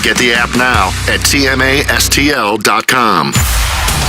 Get the app now at TMASTL.com.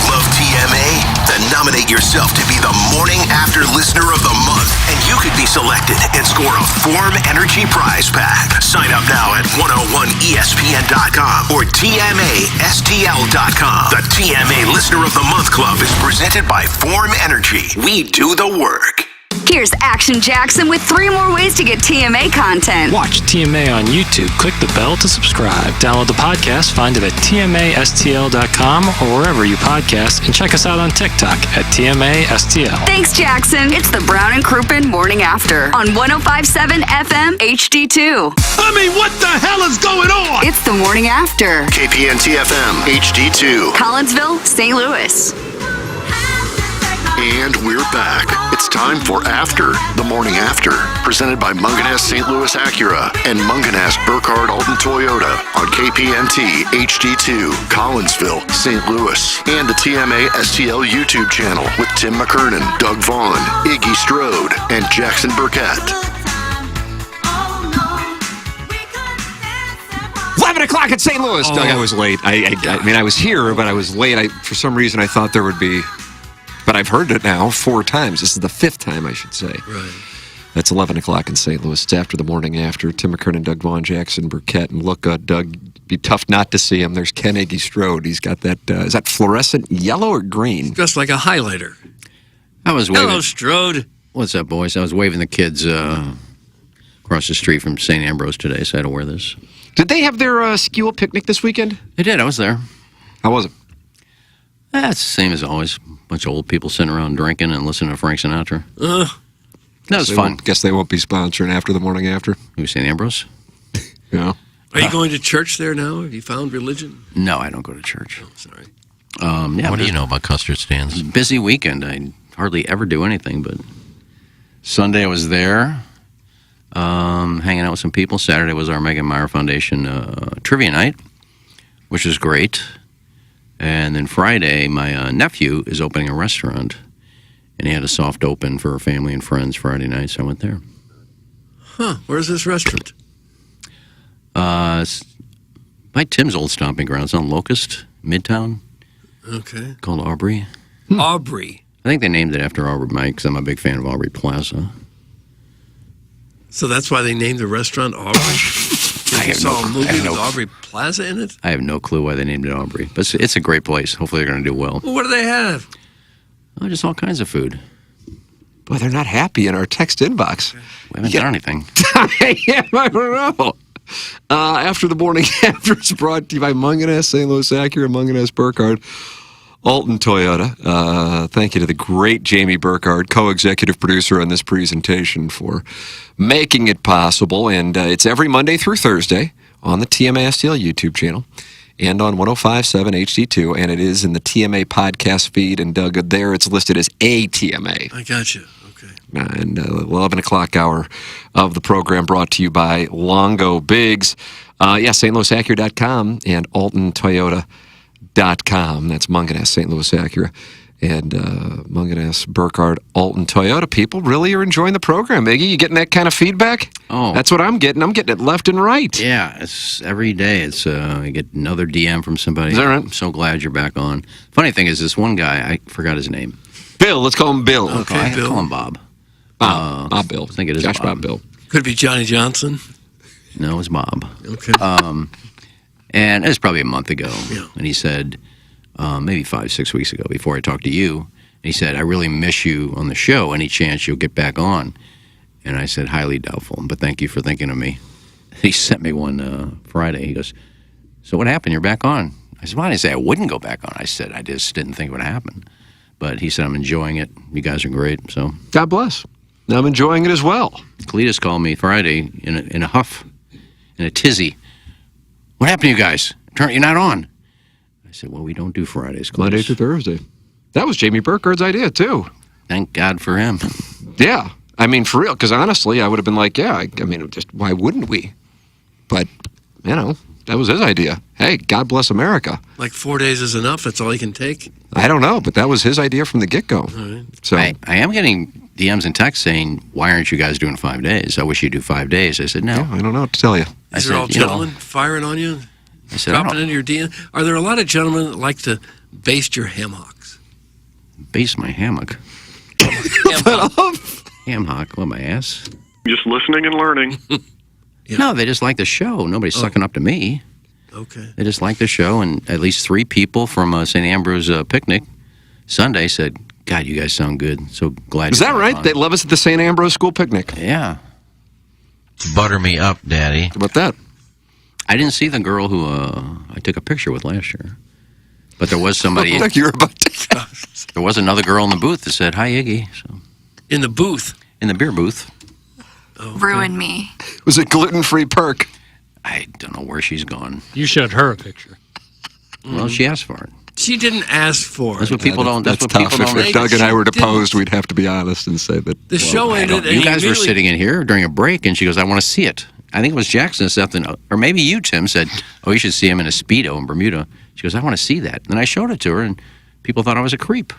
Love TMA? Then nominate yourself to be the Morning After Listener of the Month, and you could be selected and score a Form Energy prize pack. Sign up now at 101ESPN.com or TMASTL.com. The TMA Listener of the Month Club is presented by Form Energy. We do the work. Here's Action Jackson with 3 more ways to get TMA content. Watch TMA on YouTube. Click the bell to subscribe. Download the podcast. Find it at TMASTL.com or wherever you podcast. And check us out on TikTok at TMASTL. Thanks, Jackson. It's the Brown and Crouppen Morning After on 105.7 FM HD2. I mean, what the hell is going on? It's the Morning After. KPNT FM HD2. Collinsville, St. Louis. And we're back. It's time for After, the Morning After, presented by Munganess St. Louis Acura and Munganess Burkhardt Alton Toyota on KPNT HD2, Collinsville, St. Louis, and the TMA STL YouTube channel with Tim McKernan, Doug Vaughn, Iggy Strode, and Jackson Burkett. 11 o'clock in St. Louis. Doug, I was late. I mean, I was here, but I was late. For some reason, I thought there would be... But I've heard it now 4 times. This is the 5th time, I should say. Right. That's 11 o'clock in St. Louis. It's after the Morning After. Tim McKernan, Doug Vaughn, Jackson Burkett. And look, Doug, it'd be tough not to see him. There's Ken Iggy Strode. He's got that, is that fluorescent yellow or green? Just like a highlighter. I was waving. Hello, Strode. What's up, boys? I was waving the kids across the street from St. Ambrose today, so I had to wear this. Did they have their school picnic this weekend? They did. I was there. How was it? It's the same as always. Bunch of old people sitting around drinking and listening to Frank Sinatra. That was fun. Guess they won't be sponsoring After the Morning After. Who's St. Ambrose? Yeah. Are you going to church there now? Have you found religion? No, I don't go to church. Oh, sorry. What do you know about custard stands? Busy weekend. I hardly ever do anything, but Sunday I was there, hanging out with some people. Saturday was our Megan Meyer Foundation trivia night, which was great. And then Friday, my nephew is opening a restaurant, and he had a soft open for family and friends Friday night, so I went there. Huh. Where's this restaurant? It's by Tim's old stomping grounds on Locust, Midtown. Okay. Called Aubrey. Aubrey. I think they named it after Aubrey Mike, because I'm a big fan of Aubrey Plaza. So that's why they named the restaurant Aubrey? I saw a movie with Aubrey Plaza in it? I have no clue why they named it Aubrey, but it's a great place. Hopefully they're going to do well. What do they have? Oh, just all kinds of food. Boy, they're not happy in our text inbox. We haven't done anything. Yeah, I don't know. After the Morning After is brought to you by Munganess, St. Louis Acura, Munganess Burkhardt, Alton Toyota. Thank you to the great Jamie Burkhardt, co-executive producer on this presentation, for making it possible. And it's every Monday through Thursday on the TMASTL YouTube channel and on 105.7 HD2. And it is in the TMA podcast feed. And Doug, there it's listed as a TMA. I got you. Okay. And 11 o'clock hour of the program brought to you by Longo Biggs. StLouisAcura.com and AltonToyota.com. That's Munganess, St. Louis Acura, and Munganess, Burkhardt, Alton Toyota. People really are enjoying the program. Iggy, you getting that kind of feedback? Oh. That's what I'm getting. I'm getting it left and right. Yeah, it's every day. It's I get another DM from somebody. Is that right? I'm so glad you're back on. Funny thing is, this one guy, I forgot his name. Bill, let's call him Bill. Okay, I Bill. call him Bob. Bob Bill. I think it is Josh Bob. Bill. Could it be Johnny Johnson? No, it's Bob. Okay. And it was probably a month ago. Yeah. And he said, maybe 5-6 weeks ago, before I talked to you, and he said, I really miss you on the show. Any chance you'll get back on? And I said, highly doubtful, but thank you for thinking of me. He sent me one Friday. He goes, so what happened? You're back on. I said, why did I say I wouldn't go back on? I said, I just didn't think it would happen. But he said, I'm enjoying it. You guys are great. So God bless. I'm enjoying it as well. Cletus called me Friday in a huff, in a tizzy. What happened to you guys? You're not on. I said, well, we don't do Fridays, Cletus. Monday through Thursday. That was Jamie Burkhardt's idea, too. Thank God for him. Yeah. I mean, for real, because honestly, I would have been like, yeah, I mean, just why wouldn't we? But, you know, that was his idea. Hey, God bless America. Like 4 days is enough? That's all you can take? I don't know, but that was his idea from the get-go. Right. So I am getting DMs and texts saying, why aren't you guys doing 5 days? I wish you'd do 5 days. I said, no. yeah, I don't know what to tell you. These are all gentlemen firing on you? I said, Dropping into your DM. Are there a lot of gentlemen that like to baste your ham hocks? Base my hammock. Ham hock, what, my ass? Just listening and learning. Yeah. No, they just like the show. Nobody's sucking up to me. Okay. They just like the show, and at least 3 people from St. Ambrose picnic Sunday said, God, you guys sound good. So glad. Is that right? They love us at the St. Ambrose School Picnic. Yeah. Butter me up, Daddy. How about that? I didn't see the girl who I took a picture with last year. But there was somebody. Like you're about to. There was another girl in the booth that said, Hi, Iggy. So, In the booth. in the beer booth. Ruin me. Was it gluten-free perk? I don't know where she's gone. You showed her a picture. Well, she asked for it. She didn't ask for That's it. what people don't. That's what tough. people don't. If Doug and I were Didn't. deposed, we'd have to be honest and say that. The show I ended, don't- and you guys were immediately- sitting in here during a break, and she goes, I want to see it. I think it was Jackson said something, or maybe you, Tim, said, oh, you should see him in a Speedo in Bermuda. She goes, I want to see that. And I showed it to her, and people thought I was a creep.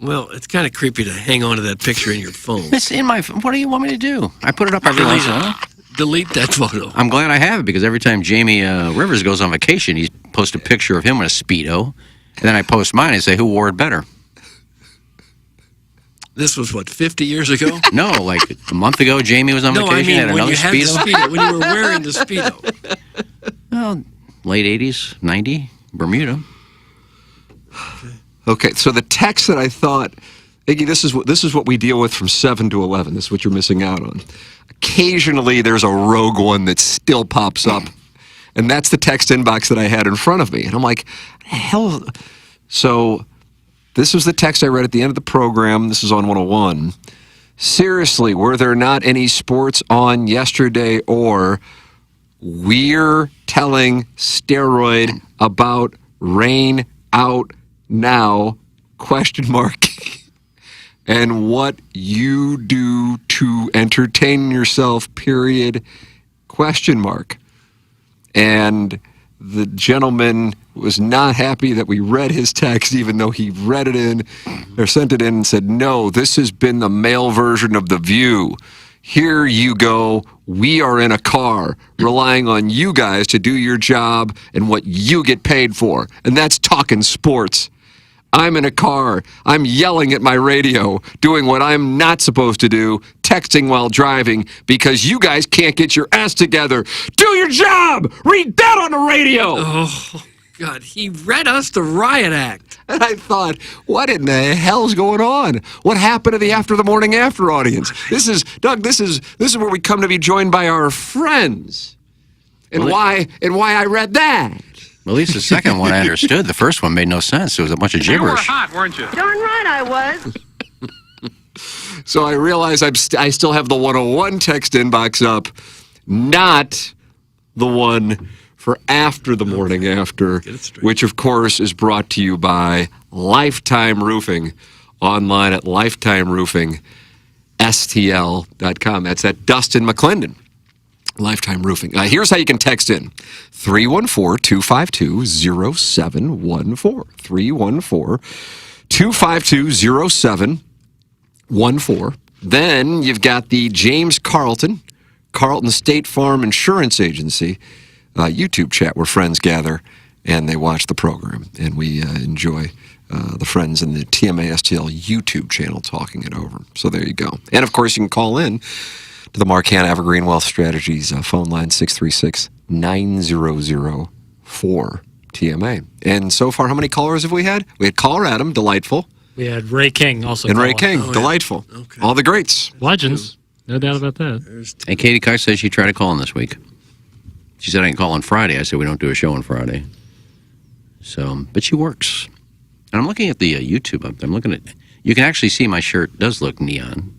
Well, it's kind of creepy to hang on to that picture in your phone. It's in my. What do you want me to do? I put it up every once in a while. Delete that photo. I'm glad I have it because every time Jamie Rivers goes on vacation, he posts a picture of him in a Speedo. And then I post mine and say, who wore it better? This was, what, 50 years ago? No, like a month ago, Jamie was on No, vacation, I mean had when another you had Speedo. the Speedo, when you were wearing the Speedo. Well, late 80s, 90, Bermuda. Okay, so the text that I thought, Iggy, this is what we deal with from 7 to 11. This is what you're missing out on. Occasionally, there's a rogue one that still pops up, and that's the text inbox that I had in front of me. And I'm like, hell. So this was the text I read at the end of the program. This is on 101. Seriously, were there not any sports on yesterday, or we're telling steroid about rain out now, ? And what you do to entertain yourself, period, ? And the gentleman was not happy that we read his text, even though he read it in or sent it in and said, no, this has been the male version of The View. Here you go. We are in a car relying on you guys to do your job and what you get paid for. And that's talking sports. I'm in a car. I'm yelling at my radio, doing what I'm not supposed to do, texting while driving, because you guys can't get your ass together. Do your job! Read that on the radio! Oh, God, he read us the riot act. And I thought, what in the hell's going on? What happened to the After the Morning After audience? This is, Doug, this is where we come to be joined by our friends. And why I read that. Well, at least the second one I understood. The first one made no sense. It was a bunch of gibberish. weren't you? Darn right I was. So I realize I still have the 101 text inbox up, not the one for After the Morning After, which, of course, is brought to you by Lifetime Roofing, online at lifetimeroofingstl.com. That's at Dustin McClendon. Lifetime Roofing. Here's how you can text in. 314-252-0714. 314-252-0714. Then you've got the James Carlton State Farm Insurance Agency YouTube chat where friends gather and they watch the program. And we enjoy the friends in the TMASTL YouTube channel talking it over. So there you go. And, of course, you can call in to the Marcan Evergreen Wealth Strategies phone line, 636-9004-TMA. And so far, how many callers have we had? We had caller Adam, delightful. We had Ray King also. And Ray calling. King, delightful. Okay. All the greats. Legends. No doubt about that. And Katie Cox says she tried to call in this week. She said I can call on Friday. I said we don't do a show on Friday. So, but she works. And I'm looking at the YouTube up there. I'm looking at, you can actually see my shirt does look neon.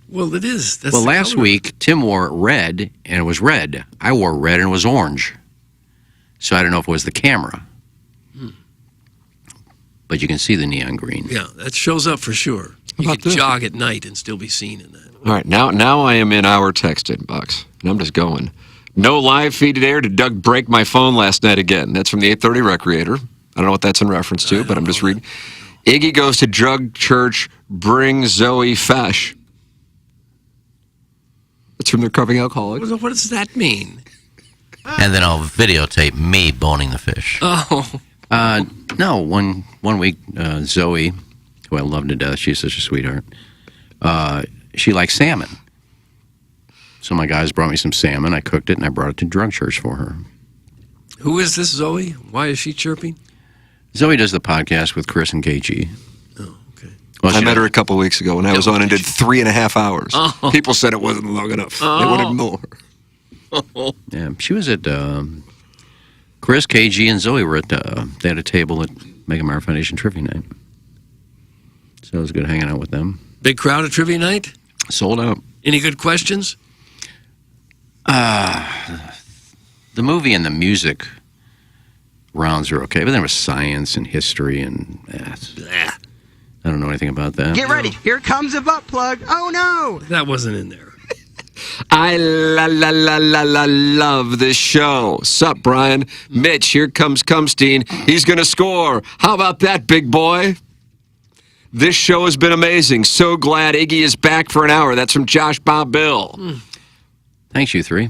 Well, it is. That's Well, the last color. week, Tim wore red, and it was red. I wore red, and it was orange. So I don't know if it was the camera. But you can see the neon green. Yeah, that shows up for sure. You about could this? jog at night and still be seen in that. All right, now I am in our text inbox, and I'm just going. No live feed today, or did Doug break my phone last night again? That's from the 830 Recreator. I don't know what that's in reference to, but I'm just reading. Iggy goes to drug church, bring Zoe Fesh. That's from the Recovering Alcoholics. What does that mean? And then I'll videotape me boning the fish. Oh. No, one week, Zoe, who I love to death, she's such a sweetheart, she likes salmon. So my guys brought me some salmon. I cooked it, and I brought it to drug church for her. Who is this Zoe? Why is she chirping? Zoe does the podcast with Chris and KG. Oh, okay. Well, I met her a couple weeks ago when I was on and did 3.5 hours. Oh. People said it wasn't long enough. They wanted more. Yeah, she was at Chris, KG, and Zoe were at they had a table at Mega Mile Foundation Trivia Night. So it was good hanging out with them. Big crowd at trivia night? Sold out. Any good questions? The movie and the music rounds are okay, but there was science and history and I don't know anything about that. Get ready. Here comes a butt plug. Oh, no. That wasn't in there. I love this show. Sup, Brian? Mitch, here comes Cumstein. He's going to score. How about that, big boy? This show has been amazing. So glad Iggy is back for an hour. That's from Josh Bob Bill. Thanks, you three.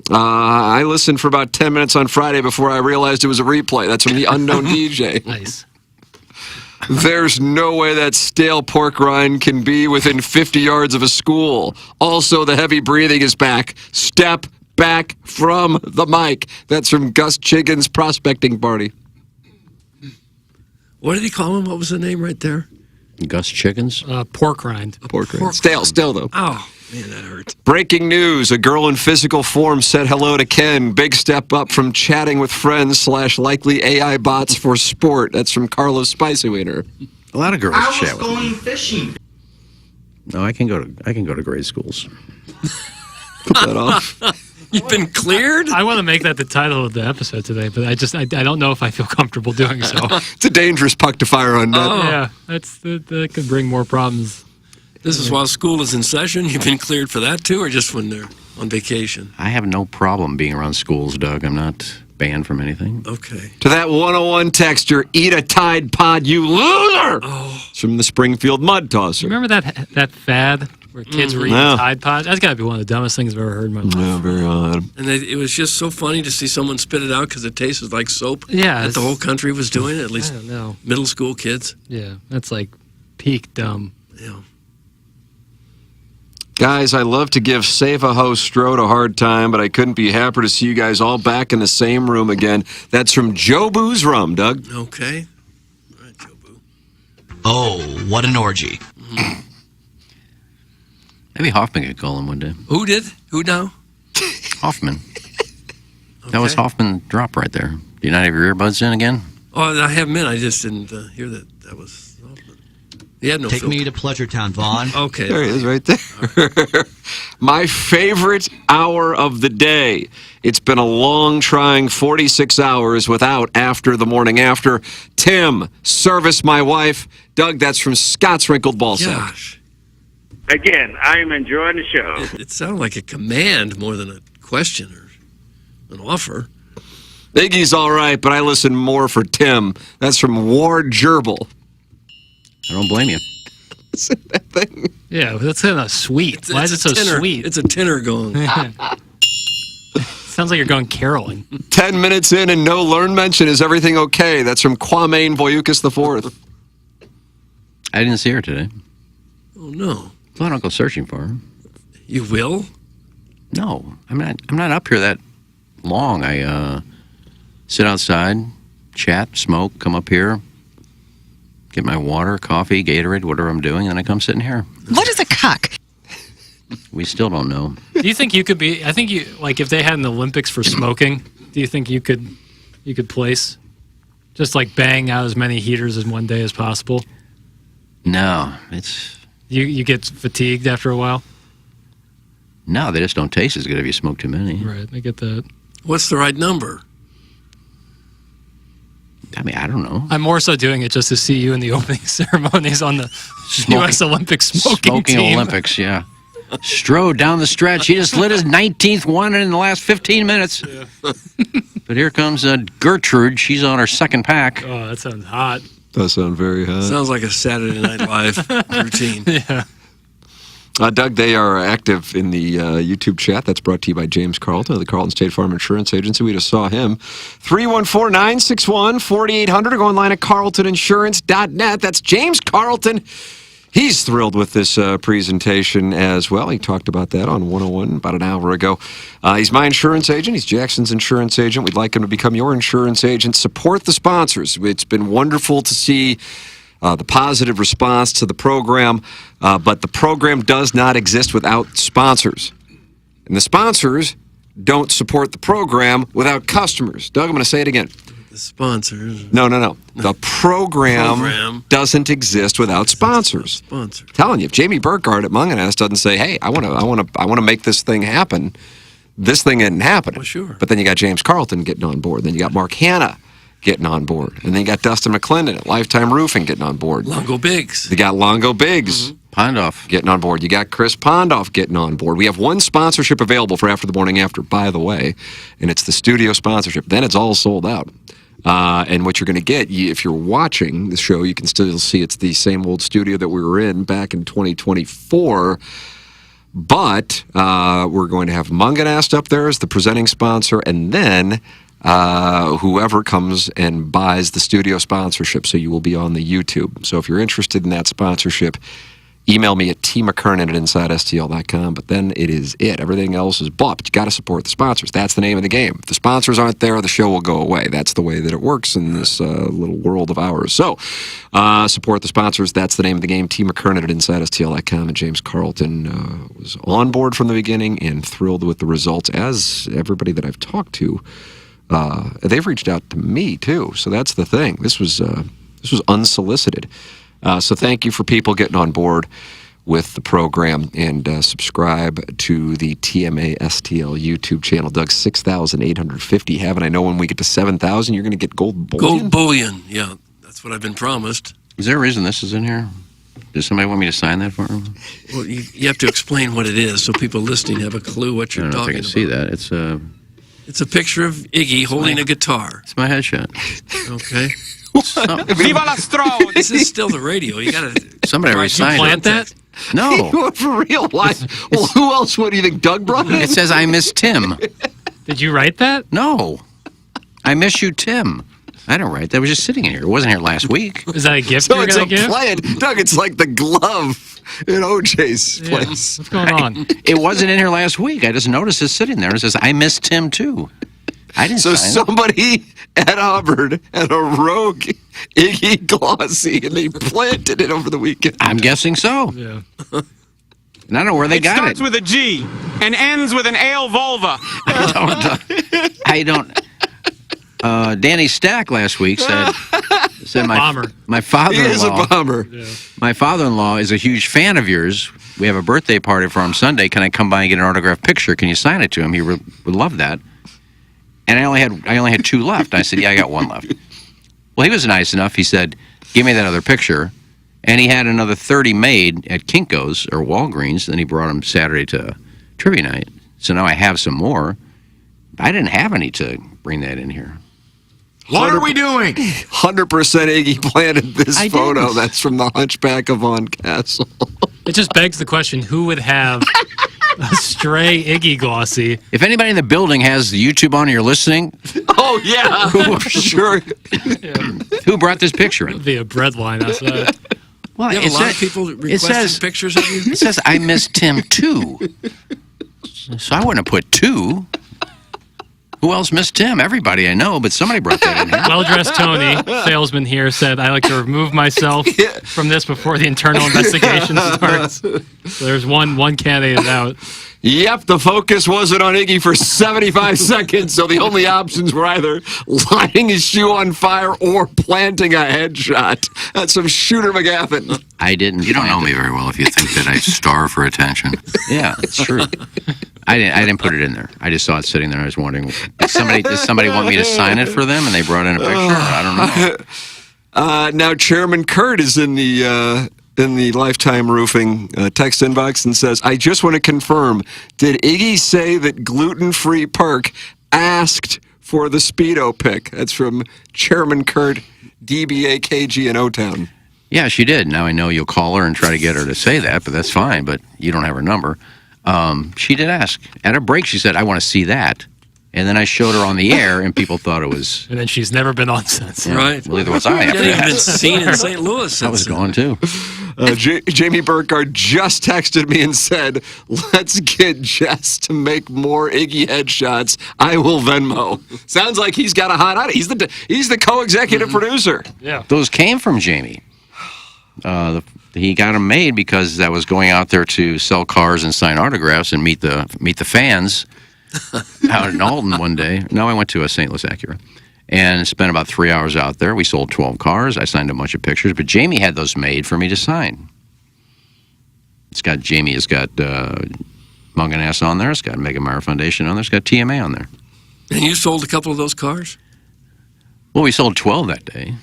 I listened for about 10 minutes on Friday before I realized it was a replay. That's from the unknown DJ. Nice. There's no way that stale pork rind can be within 50 yards of a school. Also, the heavy breathing is back. Step back from the mic. That's from Gus Chiggin's prospecting party. What did he call him? What was the name right there? Gus Chickens? Pork rind. Pork rind. Stale, though. Oh, man, that hurt. Breaking news. A girl in physical form said hello to Ken. Big step up from chatting with friends / likely AI bots for sport. That's from Carlos Spicy Wiener. A lot of girls chat with me. fishing. No, I can go to grade schools. Put that off. You've been cleared? I want to make that the title of the episode today, but I don't know if I feel comfortable doing so. It's a dangerous puck to fire on net. Yeah, that could bring more problems. This is while school is in session. You've been cleared for that, too, or just when they're on vacation? I have no problem being around schools, Doug. I'm not banned from anything. Okay. To that 101 texter, eat a Tide Pod, you loser! Oh. It's from the Springfield Mud Tosser. Remember that fad where kids were eating Tide Pods? That's got to be one of the dumbest things I've ever heard in my life. Yeah, very odd. And it was just so funny to see someone spit it out because it tasted like soap. Yeah. That the whole country was doing it, at least I don't know. middle school kids. Yeah, that's like peak dumb. Yeah. Guys, I love to give Save a Host Strode a hard time, but I couldn't be happier to see you guys all back in the same room again. That's from Joe Boo's Rum, Doug. Okay. All right, Joe Boo. Oh, what an orgy. Maybe Hoffman could call him one day. Who did? Who now? Hoffman. That was Hoffman drop right there. Do you not have your earbuds in again? Oh, I have them in. I just didn't hear that. That was Hoffman. He had no Take filter. me to Pleasure Town, Vaughn. Okay. There he is right there. My favorite hour of the day. It's been a long, trying 46 hours without After the Morning After. Tim, service my wife. Doug, that's from Scott's Wrinkled Ballsack. Gosh. Again, I'm enjoying the show. It sounded like a command more than a question or an offer. Iggy's all right, but I listen more for Tim. That's from Ward Gerbil. I don't blame you. That thing. Yeah, that's in a sweet. Why is it so tenor. sweet? It's a tenor going. Sounds like you're going caroling. 10 minutes in and no learn mention. Is everything okay? That's from Kwame Voyukas IV. I didn't see her today. Oh, no. Well, I don't go searching for her. You will? No, I'm not up here that long. I sit outside, chat, smoke, come up here, get my water, coffee, Gatorade, whatever I'm doing, and then I come sit in here. What is a cuck? We still don't know. Do you think you could be? I think you like if they had an Olympics for smoking. Do you think you could place, just like bang out as many heaters in one day as possible? No, it's you get fatigued after a while. no, they just don't taste as good if you smoke too many. Right, I get that. What's the right number? I mean, I don't know. I'm more so doing it just to see you in the opening ceremonies on the U.S. Olympic smoking team. Olympics, yeah. Strode down the stretch. He just lit his 19th one in the last 15 minutes. Yeah. But here comes Gertrude. She's on her second pack. Oh, that sounds hot. Does sound very hot. Sounds like a Saturday Night Live routine. Yeah. Doug, they are active in the YouTube chat. That's brought to you by James Carlton of the Carlton State Farm Insurance Agency. We just saw him. 314-961-4800 or go online at carltoninsurance.net. That's James Carlton. He's thrilled with this presentation as well. He talked about that on 101 about an hour ago. He's my insurance agent. He's Jackson's insurance agent. We'd like him to become your insurance agent. Support the sponsors. It's been wonderful to see the positive response to the program, but the program does not exist without sponsors. And the sponsors don't support the program without customers. Doug, I'm going to say it again. The sponsors. No. The program doesn't exist without sponsors. Sponsors. Telling you, if Jamie Burkhardt at Munganess doesn't say, "Hey, I want to make this thing happen," this thing isn't happening. Well, sure. But then you got James Carlton getting on board. Then you got Mark Hanna getting on board. And then you got Dustin McClendon at Lifetime Roofing getting on board. Longo Biggs. You got Longo Biggs. Pondoff Getting on board. You got Chris Pondoff getting on board. We have one sponsorship available for After the Morning After, by the way, and it's the studio sponsorship. Then it's all sold out. And what you're going to get, if you're watching the show, you can still see it's the same old studio that we were in back in 2024. But we're going to have Munganast up there as the presenting sponsor, and then whoever comes and buys the studio sponsorship, so you will be on the YouTube. So if you're interested in that sponsorship, email me at tmckernan@InsideSTL.com. But then it is it. Everything else is bought, but you got to support the sponsors. That's the name of the game. If the sponsors aren't there, the show will go away. That's the way that it works in this little world of ours. So support the sponsors. That's the name of the game. tmckernan@InsideSTL.com. And James Carlton was on board from the beginning and thrilled with the results, as everybody that I've talked to. They've reached out to me too, so that's the thing. This was unsolicited. So thank you for people getting on board with the program, and subscribe to the TMASTL YouTube channel. Doug, 6,850 have, and I know when we get to 7,000, you're going to get gold bullion. Gold bullion, yeah, that's what I've been promised. Is there a reason this is in here? Does somebody want me to sign that for him? Well, you have to explain what it is so people listening have a clue what you're I don't know talking if I can about. see that. It's a picture of Iggy holding a guitar. It's my headshot. Okay. Viva la Strauss! This is still the radio. You got to. Somebody already signed plant it. that? No. For real? Why? Well, who else would you think? Doug brought it? It says, "I miss Tim." Did you write that? No. "I miss you, Tim." I didn't write that. It was just sitting in here. It wasn't here last week. Is that a gift So you're it's going a to give? plant. Doug, it's like the glove in OJ's place. What's going on? It wasn't in here last week. I just noticed it sitting there. It says, "I miss Tim, too." I didn't So sign somebody at Auburn had a rogue Iggy glossy, and they planted it over the weekend. I'm guessing so. Yeah. And I don't know where they got Starts it. with a G and ends with an ale vulva. I don't. Danny Stack last week said my Bomber. my He is a father-in-law. bomber. My father-in-law is a huge fan of yours. We have a birthday party for him Sunday. Can I come by and get an autographed picture? Can you sign it to him? He would love that. And I only had 2 left. I said, "Yeah, I got 1 left." Well, he was nice enough. He said, "Give me that other picture." And he had another 30 made at Kinko's or Walgreens. Then he brought them Saturday to trivia night. So now I have some more. I didn't have any to bring that in here. What are we doing? 100% Iggy planted this I photo. didn't. That's from the Hunchback of Von Castle. It just begs the question, who would have a stray Iggy glossy? If anybody in the building has the YouTube on and you're listening, Oh, yeah. For sure. who brought this picture in? Via breadline outside. Well, You have a lot of people requesting pictures of you? It says, "I miss Tim, too." So I wouldn't have put 2. Who else missed Tim? Everybody I know, but somebody brought that in here. Well-dressed Tony, salesman here, said, "I like to remove myself from this before the internal investigation starts." So there's one candidate out. Yep, the focus wasn't on Iggy for 75 seconds, so the only options were either lighting his shoe on fire or planting a headshot. That's some Shooter McGaffin. I didn't. You don't know me very well if you think that I starve for attention. Yeah, it's true. I didn't put it in there. I just saw it sitting there. I was wondering, does somebody want me to sign it for them? And they brought in a picture. I don't know. Now, Chairman Kurt is in the Lifetime Roofing text inbox and says, "I just want to confirm, did Iggy say that Gluten-Free Park asked for the Speedo pick?" That's from Chairman Kurt, DBA KG in O-Town. Yeah, she did. Now I know you'll call her and try to get her to say that, but that's fine. But you don't have her number. She did ask. At a break, she said, I want to see that. And then I showed her on the air, and people thought it was... And then she's never been on since. Yeah, Right. Well, either was I. She After hasn't even that. been seen in St. Louis since. I was gone, too. Jamie Burkhardt just texted me and said, let's get Jess to make more Iggy headshots. I will Venmo. Sounds like he's got a hot idea. He's the co-executive producer. Yeah. Those came from Jamie. He got them made because I was going out there to sell cars and sign autographs and meet the fans out in Alton one day. No, I went to a St. Louis Acura and spent about 3 hours out there. We sold 12 cars. I signed a bunch of pictures, but Jamie had those made for me to sign. Jamie has got Munganass on there. It's got Mega Meyer Foundation on there. It's got TMA on there. And you sold a couple of those cars? Well, we sold 12 that day.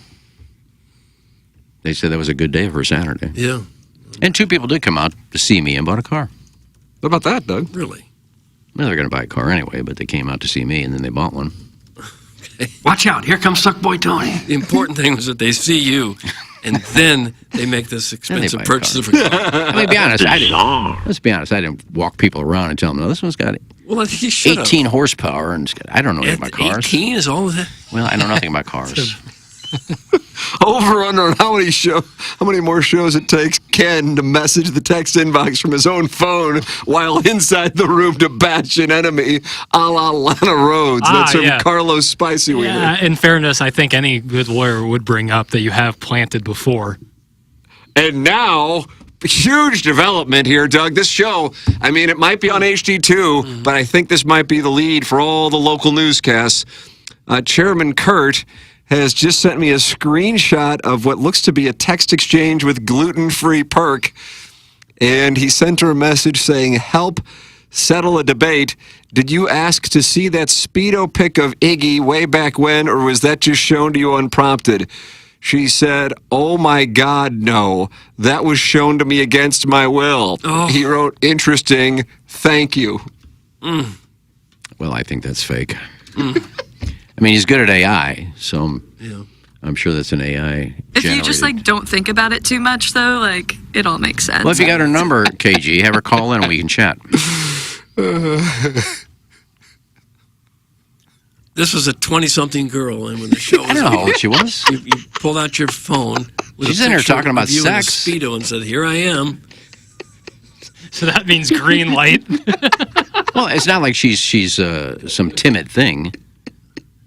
They said that was a good day for a Saturday. Yeah. And 2 people did come out to see me and bought a car. What about that, Doug? Really? Well, they were going to buy a car anyway, but they came out to see me, and then they bought one. Watch out. Here comes Suckboy Tony. The important thing was that they see you, and then they make this expensive buy a purchase of a car. Let me be honest. Let's be honest. I didn't walk people around and tell them, no, this one's got Well, he should 18 horsepower, and I don't know anything about cars. 18 is all of that? Well, I know nothing about cars. Over under on how many more shows it takes Ken to message the text inbox from his own phone while inside the room to bash an enemy, a la Lana Rhodes. That's from Carlos Spicy Wiener. Yeah, in fairness, I think any good lawyer would bring up that you have planted before. And now, huge development here, Doug. This show, I mean, it might be on HD2, but I think this might be the lead for all the local newscasts. Chairman Kurt has just sent me a screenshot of what looks to be a text exchange with gluten-free Perk. And he sent her a message saying, help settle a debate. Did you ask to see that Speedo pic of Iggy way back when, or was that just shown to you unprompted? She said, oh my God, no. That was shown to me against my will. Oh. He wrote, interesting, thank you. Well, I think that's fake. I mean, he's good at AI, so I'm sure that's an AI If you just don't think about it too much, though, it all makes sense. Well, if you got her number, KG, have her call in and we can chat. This was a 20-something girl, and when the show was I don't know how old she was. You pulled out your phone. She's in here talking about sex. In a Speedo and said, here I am. So that means green light. Well, it's not like she's some timid thing.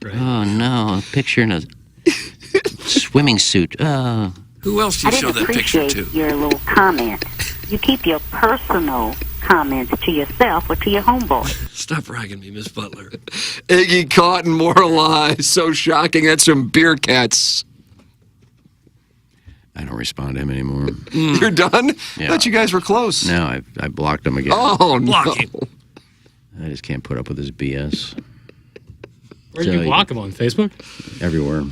Right. Oh, no, a picture in a swimming suit. Who else do you show that picture to? Your little comment. You keep your personal comments to yourself or to your homeboy. Stop ragging me, Miss Butler. Iggy caught in more lies. So shocking. That's from Beer Cats. I don't respond to him anymore. You're done? Yeah. I thought you guys were close. No, I blocked him again. Oh, no. Blocking. I just can't put up with his BS. Where do you block him on? Facebook? Everywhere.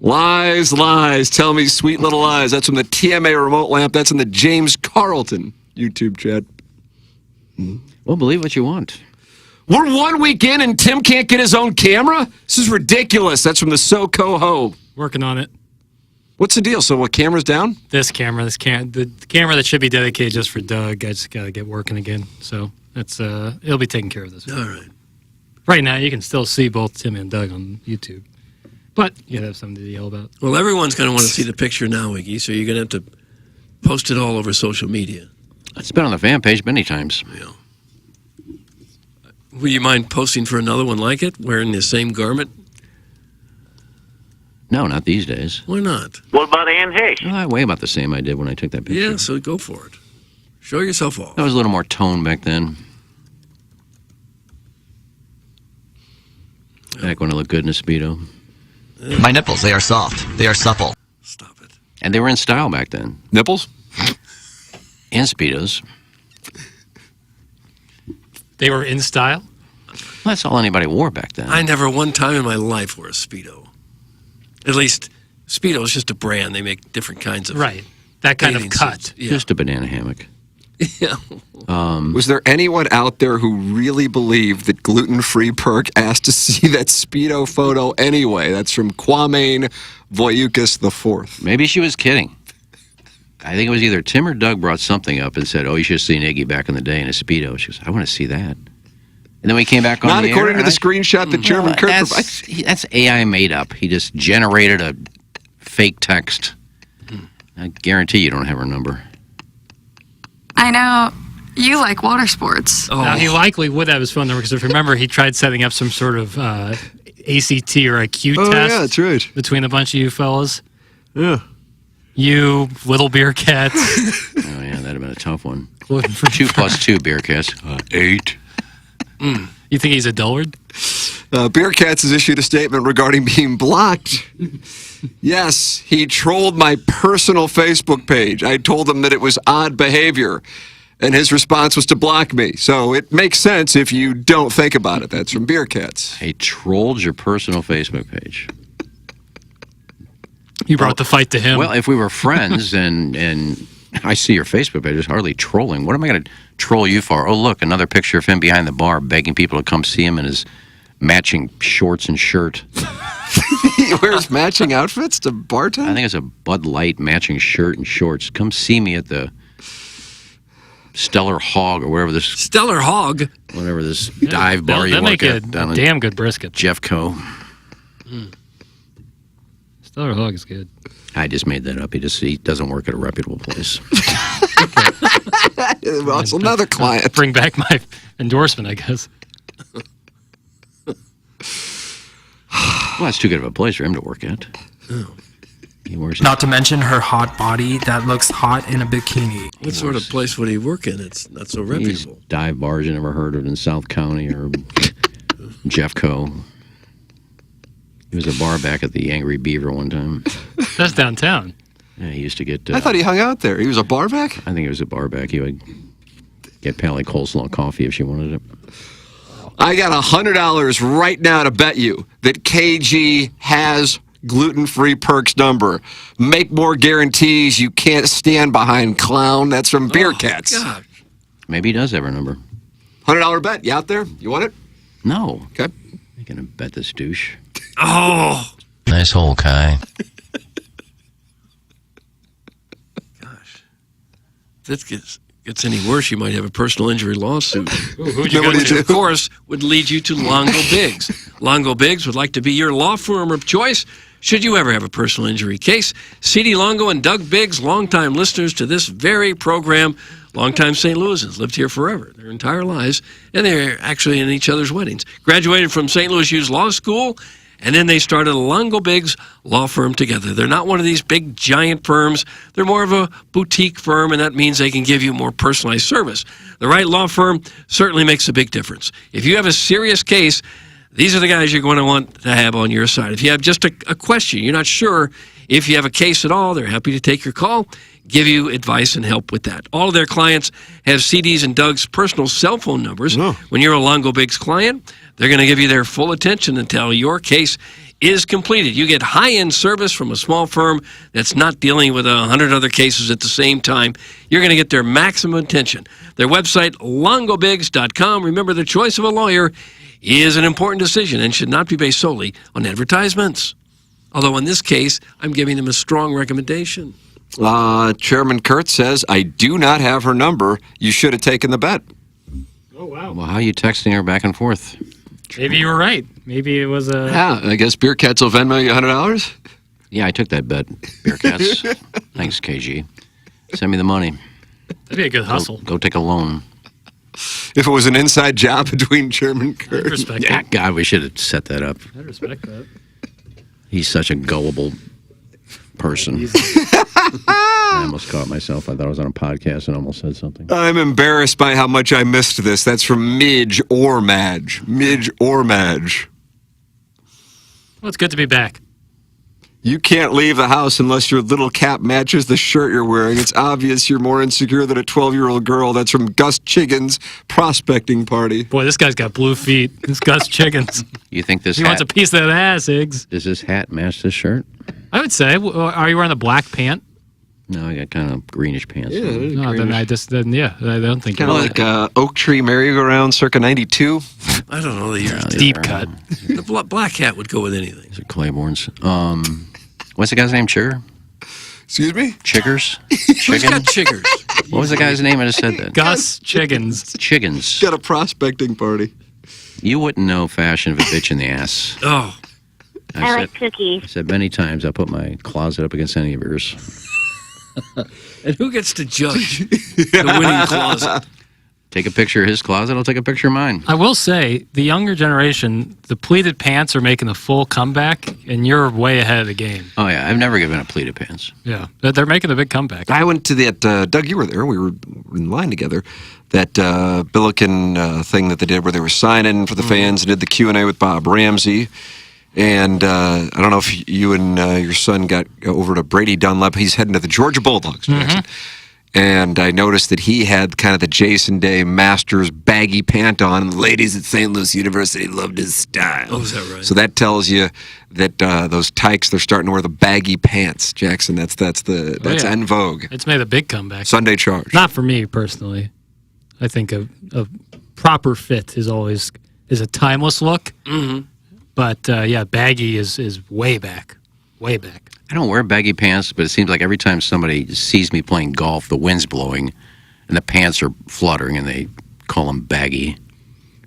Lies, lies. Tell me sweet little lies. That's from the TMA remote lamp. That's in the James Carlton YouTube chat. Well, believe what you want. We're 1 week in and Tim can't get his own camera? This is ridiculous. That's from the So-Ho. Working on it. What's the deal? So what, camera's down? The camera that should be dedicated just for Doug, I just got to get working again. So it's it'll be taken care of this week. All right. Right now, you can still see both Tim and Doug on YouTube. But you gotta have something to yell about. Well, everyone's going to want to see the picture now, Iggy, so you're going to have to post it all over social media. It's been on the fan page many times. Yeah. Will you mind posting for another one like it, wearing the same garment? No, not these days. Why not? What about Ann Hayes? Well, I weigh about the same I did when I took that picture. Yeah, so go for it. Show yourself off. I was a little more toned back then. Back when I looked good in a Speedo. My nipples, they are soft. They are supple. Stop it. And they were in style back then. Nipples? And Speedos. They were in style? Well, that's all anybody wore back then. I never one time in my life wore a Speedo. At least, Speedo is just a brand. They make different kinds of... Right. That kind of bathing cut. suits. Yeah. Just a banana hammock. Yeah. Was there anyone out there who really believed that gluten-free Perk asked to see that Speedo photo anyway? That's from Kwame Voyukas the Fourth. Maybe she was kidding. I think it was either Tim or Doug brought something up and said, "Oh, you should have seen Iggy back in the day in a Speedo." She goes, "I want to see that." And then we came back on Not the according air, to the screenshot that Chairman Kirk provided. that's AI made up. He just generated a fake text. I guarantee you don't have her number. I know you like water sports. Now, he likely would have his phone number because if you remember, he tried setting up some sort of ACT or IQ test. Yeah, that's right. Between a bunch of you fellas. Yeah. You, little beer cats. Oh, yeah, that'd have been a tough one. Gluten-free 2 + 2 beer cats. 8. You think he's a dullard? Beer Cats has issued a statement regarding being blocked. Yes, he trolled my personal Facebook page. I told him that it was odd behavior, and his response was to block me. So it makes sense if you don't think about it. That's from Beer Cats. He trolled your personal Facebook page. You brought the fight to him. Well, if we were friends and I see your Facebook page, it's hardly trolling. What am I going to troll you for? Oh, look, another picture of him behind the bar begging people to come see him in his matching shorts and shirt. He wears matching outfits to bartend? I think it's a Bud Light matching shirt and shorts. Come see me at the Stellar Hog or whatever this... Stellar Hog? Whatever this dive bar you They'll work make at. a Down in damn good brisket. Jeffco. Stellar Hog is good. I just made that up. He doesn't work at a reputable place. Well, it's another client. Bring back my endorsement, I guess. Well, that's too good of a place for him to work at. Oh. He works Not to mention her hot body that looks hot in a bikini. What sort of place would he work in? It's not so These reputable. dive bars you never heard of in South County or Jeffco. He was a bar back at the Angry Beaver one time. That's downtown. Yeah, he used to get... I thought he hung out there. He was a bar back? I think he was a bar back. He would get Pally coleslaw coffee if she wanted it. I got $100 right now to bet you that KG has gluten-free perks number. Make more guarantees you can't stand behind, clown. That's from Beer Cats. God. Maybe he does have her number. $100 bet. You out there? You want it? No. Okay. You're going to bet this douche. Oh. Nice hole, Kai. Gosh. If this gets any worse, you might have a personal injury lawsuit. Who'd you go Which, to? of course, would lead you to Longo Biggs. Longo Biggs would like to be your law firm of choice should you ever have a personal injury case. C.D. Longo and Doug Biggs, longtime listeners to this very program, longtime St. Louisans, lived here forever, their entire lives, and they're actually in each other's weddings. Graduated from St. Louis U's Law School, and then they started a Longo Biggs law firm together. They're not one of these big, giant firms. They're more of a boutique firm, and that means they can give you more personalized service. The right law firm certainly makes a big difference. If you have a serious case, these are the guys you're going to want to have on your side. If you have just a question, you're not sure if you have a case at all, they're happy to take your call, give you advice and help with that. All of their clients have CD's and Doug's personal cell phone numbers. When you're a Longo Biggs client, they're going to give you their full attention until your case is completed. You get high-end service from a small firm that's not dealing with 100 other cases at the same time. You're going to get their maximum attention. Their website, longobigs.com. Remember, the choice of a lawyer is an important decision and should not be based solely on advertisements. Although in this case, I'm giving them a strong recommendation. Chairman Kurt says, I do not have her number. You should have taken the bet. Oh, wow. Well, how are you texting her back and forth? Maybe you were right. Maybe it was a... Yeah, I guess Beer Cats will Venmo you $100. Yeah, I took that bet, Beer Cats. Thanks, KG. Send me the money. That'd be a good hustle. Go take a loan. If it was an inside job between Chairman Kurt. I'd respect Yeah, that. God, we should have set that up. I'd respect that. He's such a gullible person. I almost caught myself. I thought I was on a podcast and almost said something. I'm embarrassed by how much I missed this. That's from Midge or Madge. Midge or Madge. Well, it's good to be back. You can't leave the house unless your little cap matches the shirt you're wearing. It's obvious you're more insecure than a 12-year-old girl. That's from Gus Chiggin's prospecting party. Boy, this guy's got blue feet. This Gus Chickens. You think this He wants a piece of that ass, Iggs. Does this hat match this shirt? I would say. Are you wearing the black pant? No, I got kind of greenish pants. Yeah, on. No, then I don't think Kind of like Oak Tree Merry-Go-Round circa 92. I don't know the years. deep cut. The black hat would go with anything. These are Claiborne's. What's the guy's name? Chigger? Excuse me? Chiggers? Who's got chiggers? What was the guy's name? I just said that. Gus Chiggins. Chiggins. Got a prospecting party. You wouldn't know fashion of a bitch in the ass. Oh. I like cookies. I said many times I'll put my closet up against any of yours. And who gets to judge the winning closet? Take a picture of his closet, I'll take a picture of mine. I will say, the younger generation, the pleated pants are making a full comeback, and you're way ahead of the game. Oh, yeah. I've never given up pleated pants. Yeah. They're making a big comeback. I went to that, Doug, you were there. We were in line together. That Billiken thing that they did where they were signing for the fans and did the Q&A with Bob Ramsey. And I don't know if you and your son got over to Brady Dunlap. He's heading to the Georgia Bulldogs, Jackson. And I noticed that he had kind of the Jason Day Masters baggy pant on. And the ladies at St. Louis University loved his style. Oh, is that right? So that tells you that those tykes, they're starting to wear the baggy pants, Jackson. That's en vogue. It's made a big comeback. Sunday charge. Not for me, personally. I think a proper fit is a timeless look. Mm-hmm. But, yeah, baggy is way back. Way back. I don't wear baggy pants, but it seems like every time somebody sees me playing golf, the wind's blowing and the pants are fluttering and they call them baggy.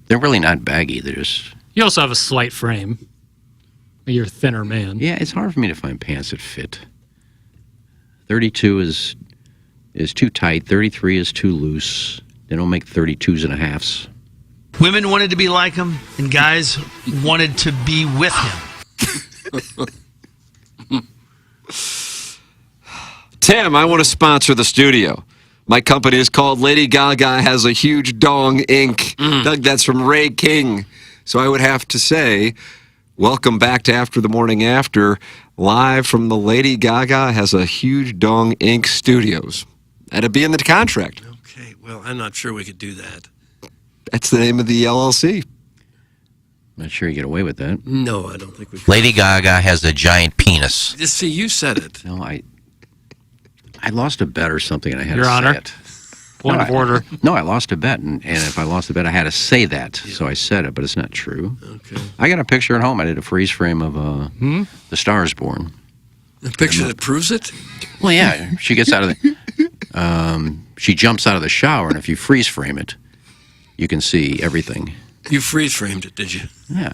They're really not baggy. They're just... You also have a slight frame. You're a thinner man. Yeah, it's hard for me to find pants that fit. 32 is too tight. 33 is too loose. They don't make 32s and a halves. Women wanted to be like him, and guys wanted to be with him. Tim, I want to sponsor the studio. My company is called Lady Gaga Has a Huge Dong Inc. Doug, that's from Ray King. So I would have to say, welcome back to After the Morning After, live from the Lady Gaga Has a Huge Dong Inc. studios. That'd be in the contract. Okay, well, I'm not sure we could do that. That's the name of the LLC. Not sure you get away with that. No, I don't think we could. Lady Gaga has a giant penis. Just see, you said it. No, I lost a bet or something, and I had Your to Honor. say it. Point of order. No, I lost a bet, and if I lost a bet, I had to say that. So I said it, but it's not true. Okay. I got a picture at home. I did a freeze frame of The Star is Born. A picture that proves it? Well, yeah. She gets out of the... she jumps out of the shower, and if you freeze frame it, you can see everything. You freeze framed it, did you? Yeah.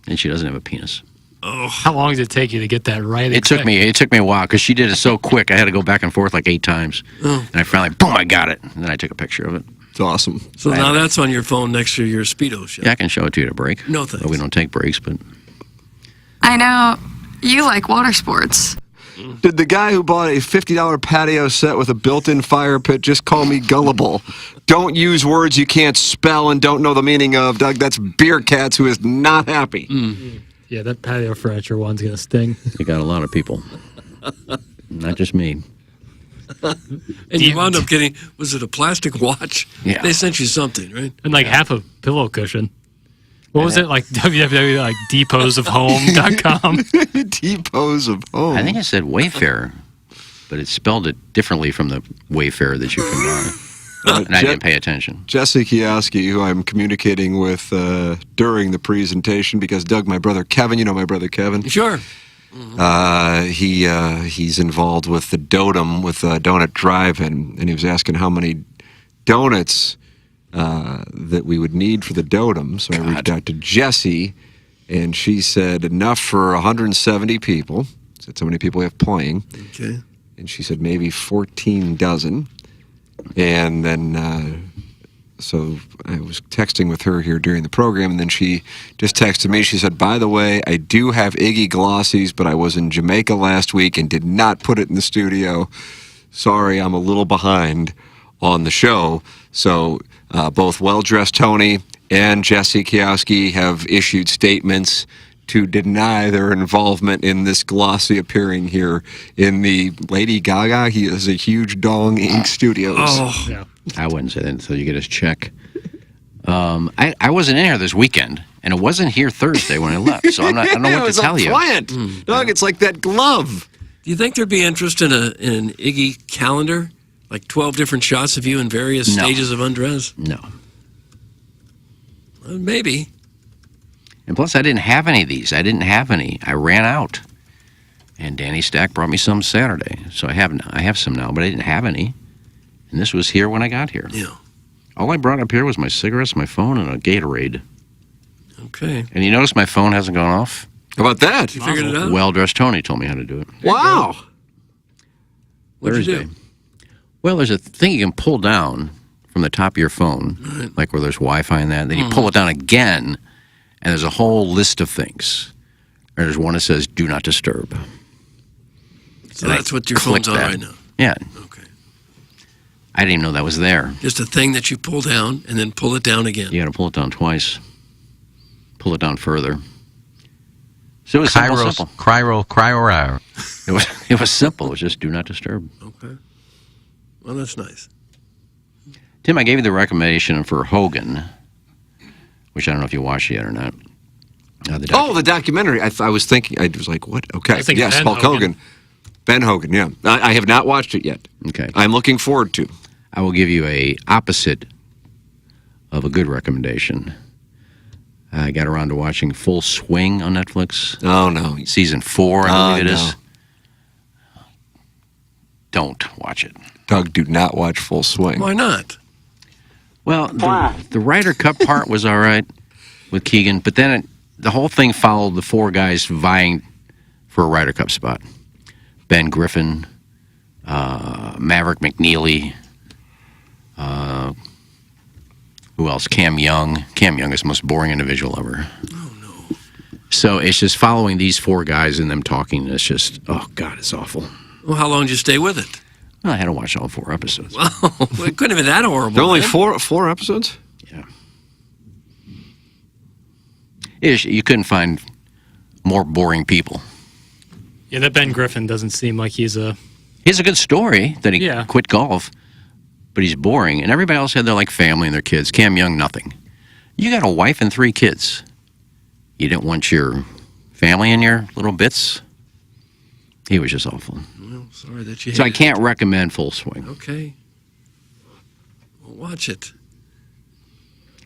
And she doesn't have a penis. Oh. How long did it take you to get that right? It took me a while because she did it so quick. I had to go back and forth like 8 times. Oh. And I finally, boom, I got it. And then I took a picture of it. It's awesome. So now that's on your phone next to your Speedo shot. Yeah, I can show it to you at a break. No thanks. Well, we don't take breaks, but... I know you like water sports. Did the guy who bought a $50 patio set with a built-in fire pit just call me gullible? Don't use words you can't spell and don't know the meaning of, Doug. That's Beer Cats, who is not happy. Yeah, that patio furniture one's going to sting. You got a lot of people. Not just me. And you wound up getting, was it a plastic watch? Yeah. They sent you something, right? And like half a pillow cushion. What was it? Like www.deposeofhome.com? Depose of Home. I think it said Wayfair, but it spelled it differently from the Wayfair that you can buy. And I didn't pay attention. Jesse Kioski, who I'm communicating with during the presentation, because Doug, my brother Kevin, you know my brother Kevin? Sure. He's involved with the Dotem, with Donut Drive-In, and he was asking how many donuts that we would need for the Dotem. So I reached out to Jessie, and she said enough for 170 people. That's how many people we have playing. Okay. And she said maybe 14 dozen. And then, so I was texting with her here during the program, and then she just texted me. She said, by the way, I do have Iggy Glossies, but I was in Jamaica last week and did not put it in the studio. Sorry, I'm a little behind on the show. So both Well-Dressed Tony and Jesse Kioski have issued statements to deny their involvement in this Glossy appearing here in the Lady Gaga. He is a huge Dong Inc. Studios. Oh. Yeah. I wouldn't say that until you get his check. I wasn't in here this weekend, and it wasn't here Thursday when I left, so I don't know what to tell you. Plant. Doug, it's like that glove. Do you think there'd be interest in an Iggy calendar? Like 12 different shots of you in various stages of undress? No. Well, maybe. And plus, I didn't have any of these. I ran out. And Danny Stack brought me some Saturday. So I have some now, but I didn't have any. And this was here when I got here. Yeah. All I brought up here was my cigarettes, my phone, and a Gatorade. Okay. And you notice my phone hasn't gone off? How about that? You figured it out? Well-dressed Tony told me how to do it. Wow. What'd you Thursday. do? Well, there's a thing you can pull down from the top of your phone, like where there's Wi-Fi and that. Then you pull it down again, and there's a whole list of things. And there's one that says, do not disturb. So And I that's what your clicked phone's on that. right now. Yeah. Okay. I didn't even know that was there. Just a thing that you pull down and then pull it down again. You got to pull it down twice. Pull it down further. So it was simple. Cryo. It was simple. It was just do not disturb. Okay. Well, that's nice. Tim, I gave you the recommendation for Hogan, which I don't know if you watched it yet or not. The documentary. I was thinking, I was like, what? Okay. I think Yes, Ben Hulk Hogan. Ben Hogan, yeah. I have not watched it yet. Okay. I'm looking forward to. I will give you a opposite of a good recommendation. I got around to watching Full Swing on Netflix. Oh, no. Season 4, I believe it is. No. Don't watch it. Doug, do not watch Full Swing. Why not? Well, the Ryder Cup part was all right with Keegan, but then the whole thing followed the 4 guys vying for a Ryder Cup spot. Ben Griffin, Maverick McNeely, who else? Cam Young. Cam Young is the most boring individual ever. Oh, no. So it's just following these 4 guys and them talking. It's just, oh, God, it's awful. Well, how long did you stay with it? Well, I had to watch all 4 episodes. Well, it couldn't have been that horrible. There are only man. four episodes? Yeah. You couldn't find more boring people. Yeah, that Ben Griffin doesn't seem like he's a... He has a good story that he Yeah. quit golf, but he's boring. And everybody else had their family and their kids. Cam Young, nothing. You got a wife and 3 kids. You didn't want your family in your little bits? He was just awful. Well, sorry that you So I hated can't recommend Full Swing. it. Okay. Well, watch it.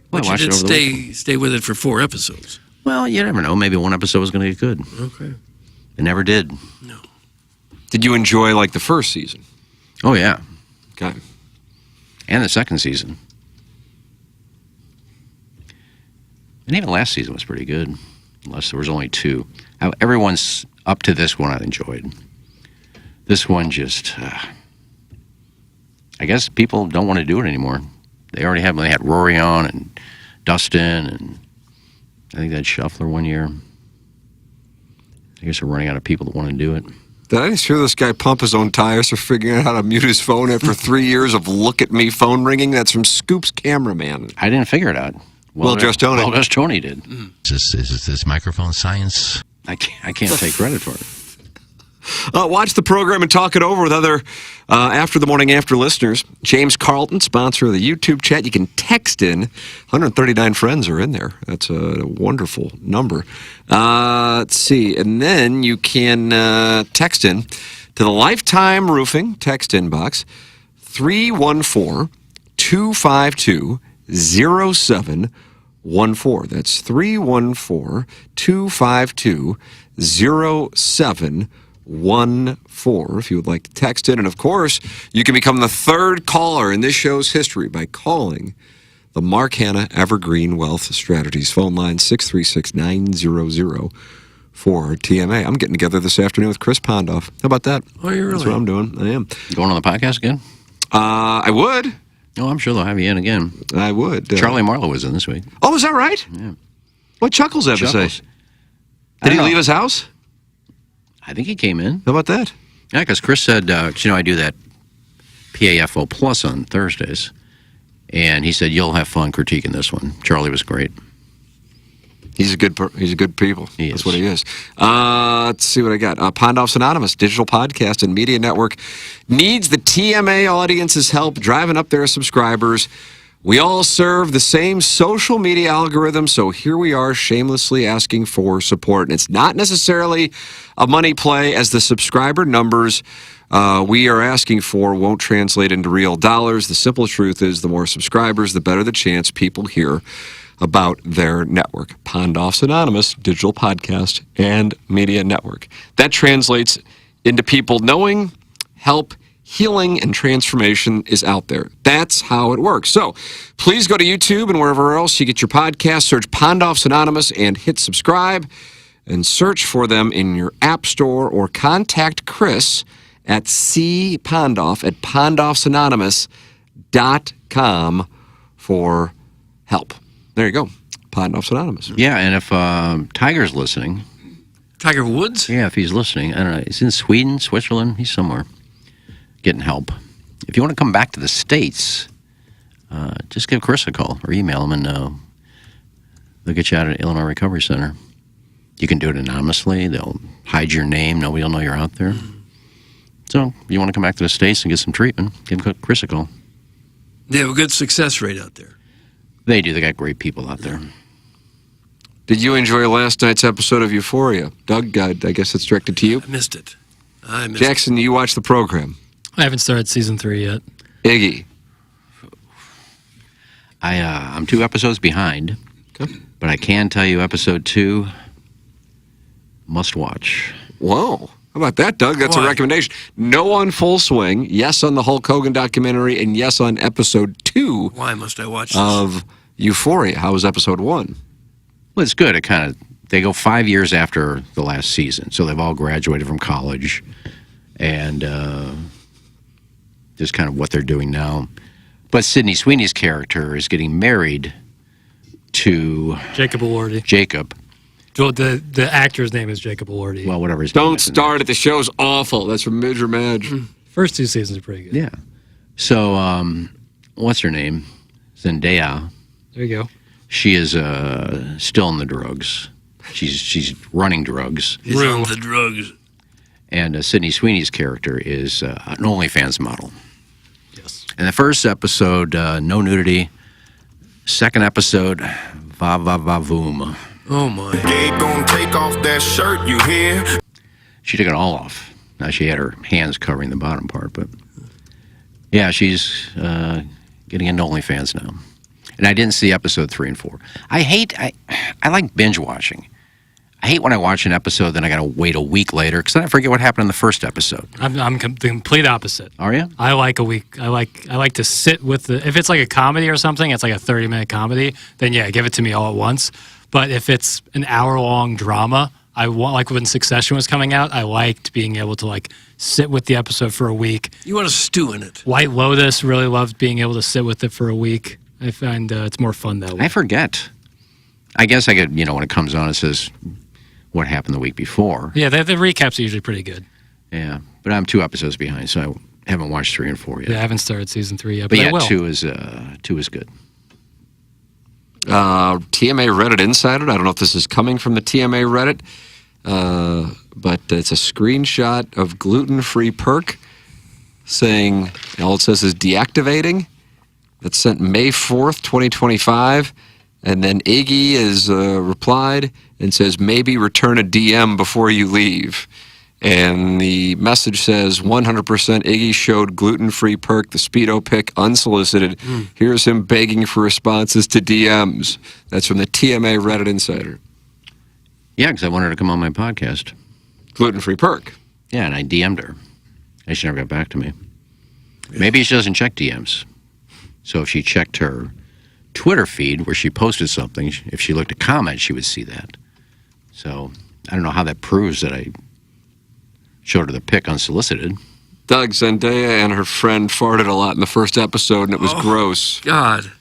Well, But I watched you it did over the weekend. stay with it for 4 episodes. Well, you never know. Maybe one episode was going to get good. Okay. It never did. Did you enjoy, the first season? Oh, yeah. Okay. And the second season. And even last season was pretty good, unless there was only 2. Everyone's up to this one I enjoyed. This one just, I guess people don't want to do it anymore. They had Rory on and Dustin, and I think they had Shuffler one year. I guess they're running out of people that want to do it. Did I just hear this guy pump his own tires for figuring out how to mute his phone after 3 years of look at me phone ringing? That's from Scoop's cameraman. I didn't figure it out. Well, just Tony. Well, just Tony did. Is this microphone science? I can't take credit for it. Watch the program and talk it over with other After the Morning After listeners. James Carlton, sponsor of the YouTube chat. You can text in. 139 friends are in there. That's a wonderful number. Let's see. And then you can text in to the Lifetime Roofing text inbox, 314-252-0714. That's 314-252-0714. If you would like to text in. And of course, you can become the 3rd caller in this show's history by calling the Mark Hanna Evergreen Wealth Strategies phone line, 636-9004-TMA. I'm getting together this afternoon with Chris Pondoff. How about that? Oh, you really? That's what I'm doing. I am. Going on the podcast again? I would. Oh, I'm sure they'll have you in again. I would. Charlie Marlowe was in this week. Oh, is that right? Yeah. What Chuckles have to say? I Did he don't know. leave his house? I think he came in. How about that? Yeah, because Chris said, I do that PAFO Plus on Thursdays. And he said, you'll have fun critiquing this one. Charlie was great. He's a good people. That's what he is. Let's see what I got. Pondoff's Anonymous, digital podcast and media network, needs the TMA audience's help driving up their subscribers. We all serve the same social media algorithm, so here we are shamelessly asking for support. And it's not necessarily a money play, as the subscriber numbers we are asking for won't translate into real dollars. The simple truth is the more subscribers, the better the chance people hear about their network, Pond Offs Anonymous Digital Podcast and Media Network. That translates into people knowing help, healing, and transformation is out there. That's how it works. So please go to YouTube and wherever else you get your podcast, search Pond Offs Anonymous and hit subscribe, and search for them in your app store, or contact Chris at cpondoff at pondoffsanonymous.com for help. There you go. Pond Offs Anonymous. Yeah, and if Tiger's listening. Tiger Woods? Yeah, if he's listening. I don't know. He's in Sweden, Switzerland. He's somewhere getting help. If you want to come back to the States, just give Chris a call or email him, and they'll get you out at Illinois Recovery Center. You can do it anonymously. They'll hide your name. Nobody will know you're out there. So if you want to come back to the States and get some treatment, give Chris a call. They have a good success rate out there. They do. They got great people out there. Did you enjoy last night's episode of Euphoria? Doug, I guess it's directed to you. I missed it. Jackson, you watched the program. I haven't started season 3 yet. Iggy. I'm 2 episodes behind. Okay. But I can tell you episode 2, must watch. Whoa. How about that, Doug? That's a recommendation. No on Full Swing, yes on the Hulk Hogan documentary, and yes on episode 2. Why must I watch this? Of Euphoria. How was episode 1? Well, it's good. They go 5 years after the last season, so they've all graduated from college, and just kind of what they're doing now. But Sydney Sweeney's character is getting married to Jacob Elordi. Jacob. Well, the actor's name is Jacob Elordi. Well, whatever his name Don't is. start it. The show's awful. That's from Midge or Madge. First 2 seasons are pretty good. Yeah. So, what's her name? Zendaya. There you go. She is still in the drugs. She's running drugs. He's on the drugs. And Sydney Sweeney's character is an OnlyFans model. Yes. In the first episode, no nudity. Second episode, va va va voom. Oh my! Ain't gonna take off that shirt, you hear? She took it all off. Now she had her hands covering the bottom part, but yeah, she's getting into OnlyFans now. And I didn't see episode 3 and 4. I like binge watching. I hate when I watch an episode, then I got to wait a week later because then I forget what happened in the first episode. I'm the complete opposite. Are you? I like a week. I like to sit with if it's like a comedy or something, it's like a 30-minute comedy, then yeah, give it to me all at once. But if it's an hour-long drama, I want, like when Succession was coming out, I liked being able to like sit with the episode for a week. You want to stew in it. White Lotus, really loved being able to sit with it for a week. I find it's more fun that way. I forget. I guess I could, when it comes on, it says what happened the week before. Yeah, the recaps are usually pretty good. Yeah, but I'm 2 episodes behind, so I haven't watched 3 and 4 yet. Yeah, I haven't started season 3 yet, but I yeah, will. 2 is good. TMA Reddit Insider. I don't know if this is coming from the TMA Reddit, but it's a screenshot of gluten-free perk saying, all it says is deactivating. That's sent May 4th, 2025. And then Iggy is replied and says, maybe return a DM before you leave. And the message says, 100% Iggy showed gluten-free perk, the Speedo pic, unsolicited. Here's him begging for responses to DMs. That's from the TMA Reddit Insider. Yeah, because I wanted her to come on my podcast. Gluten-free perk. Yeah, and I DM'd her. And she never got back to me. Maybe she doesn't check DMs. So if she checked her Twitter feed where she posted something, if she looked at comments, she would see that. So I don't know how that proves that I showed her the pic unsolicited. Doug, Zendaya and her friend farted a lot in the first episode, and it was gross. God.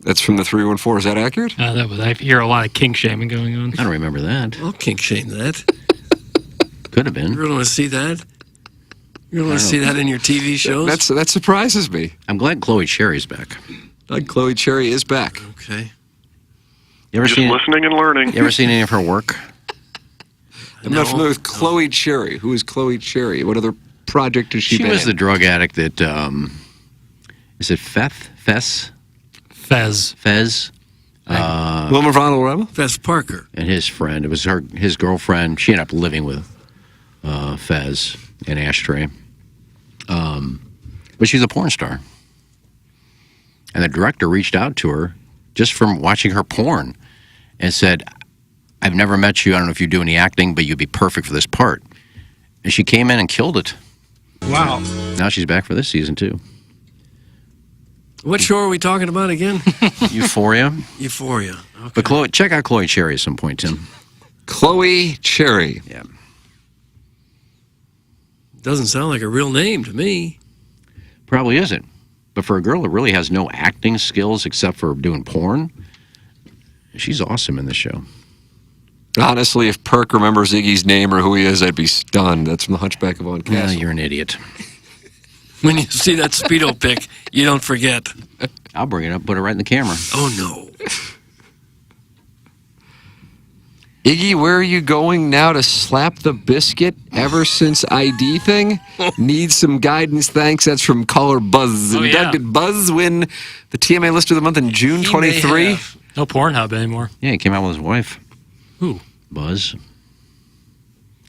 That's from the 314. Is that accurate? I hear a lot of kink shaming going on. I don't remember that. I'll kink shame that. Could have been. You really want to see that? You really want to see that in your TV shows? That surprises me. I'm glad Chloe Cherry's back. Doug, Chloe Cherry is back. Okay. You ever seen listening and learning. You ever seen any of her work? I'm not familiar with Chloe Cherry. Who is Chloe Cherry? What other project has she been in? She was the drug addict that, is it Fez? Wilmer Von Orema? Fez Parker. And his friend. It was his girlfriend. She ended up living with Fez and Ashtray. But she's a porn star. And the director reached out to her just from watching her porn, and said, "I've never met you. I don't know if you do any acting, but you'd be perfect for this part." And she came in and killed it. Wow. Now she's back for this season too. What show are we talking about again? Euphoria. Euphoria. Okay. But check out Chloe Cherry at some point, Tim. Chloe Cherry. Yeah. Doesn't sound like a real name to me. Probably isn't. But for a girl that really has no acting skills except for doing porn, she's awesome in this show. Honestly, if Perk remembers Iggy's name or who he is, I'd be stunned. That's from the Hunchback of Owen Castle. You're an idiot. When you see that Speedo pic, you don't forget. I'll bring it up, put it right in the camera. Oh, no. Iggy, where are you going now to slap the biscuit ever since ID thing? Need some guidance, thanks. That's from caller Buzz. And Doug, did Buzz win the TMA Lister of the Month in June 23? No Pornhub anymore. Yeah, he came out with his wife. Who? Buzz.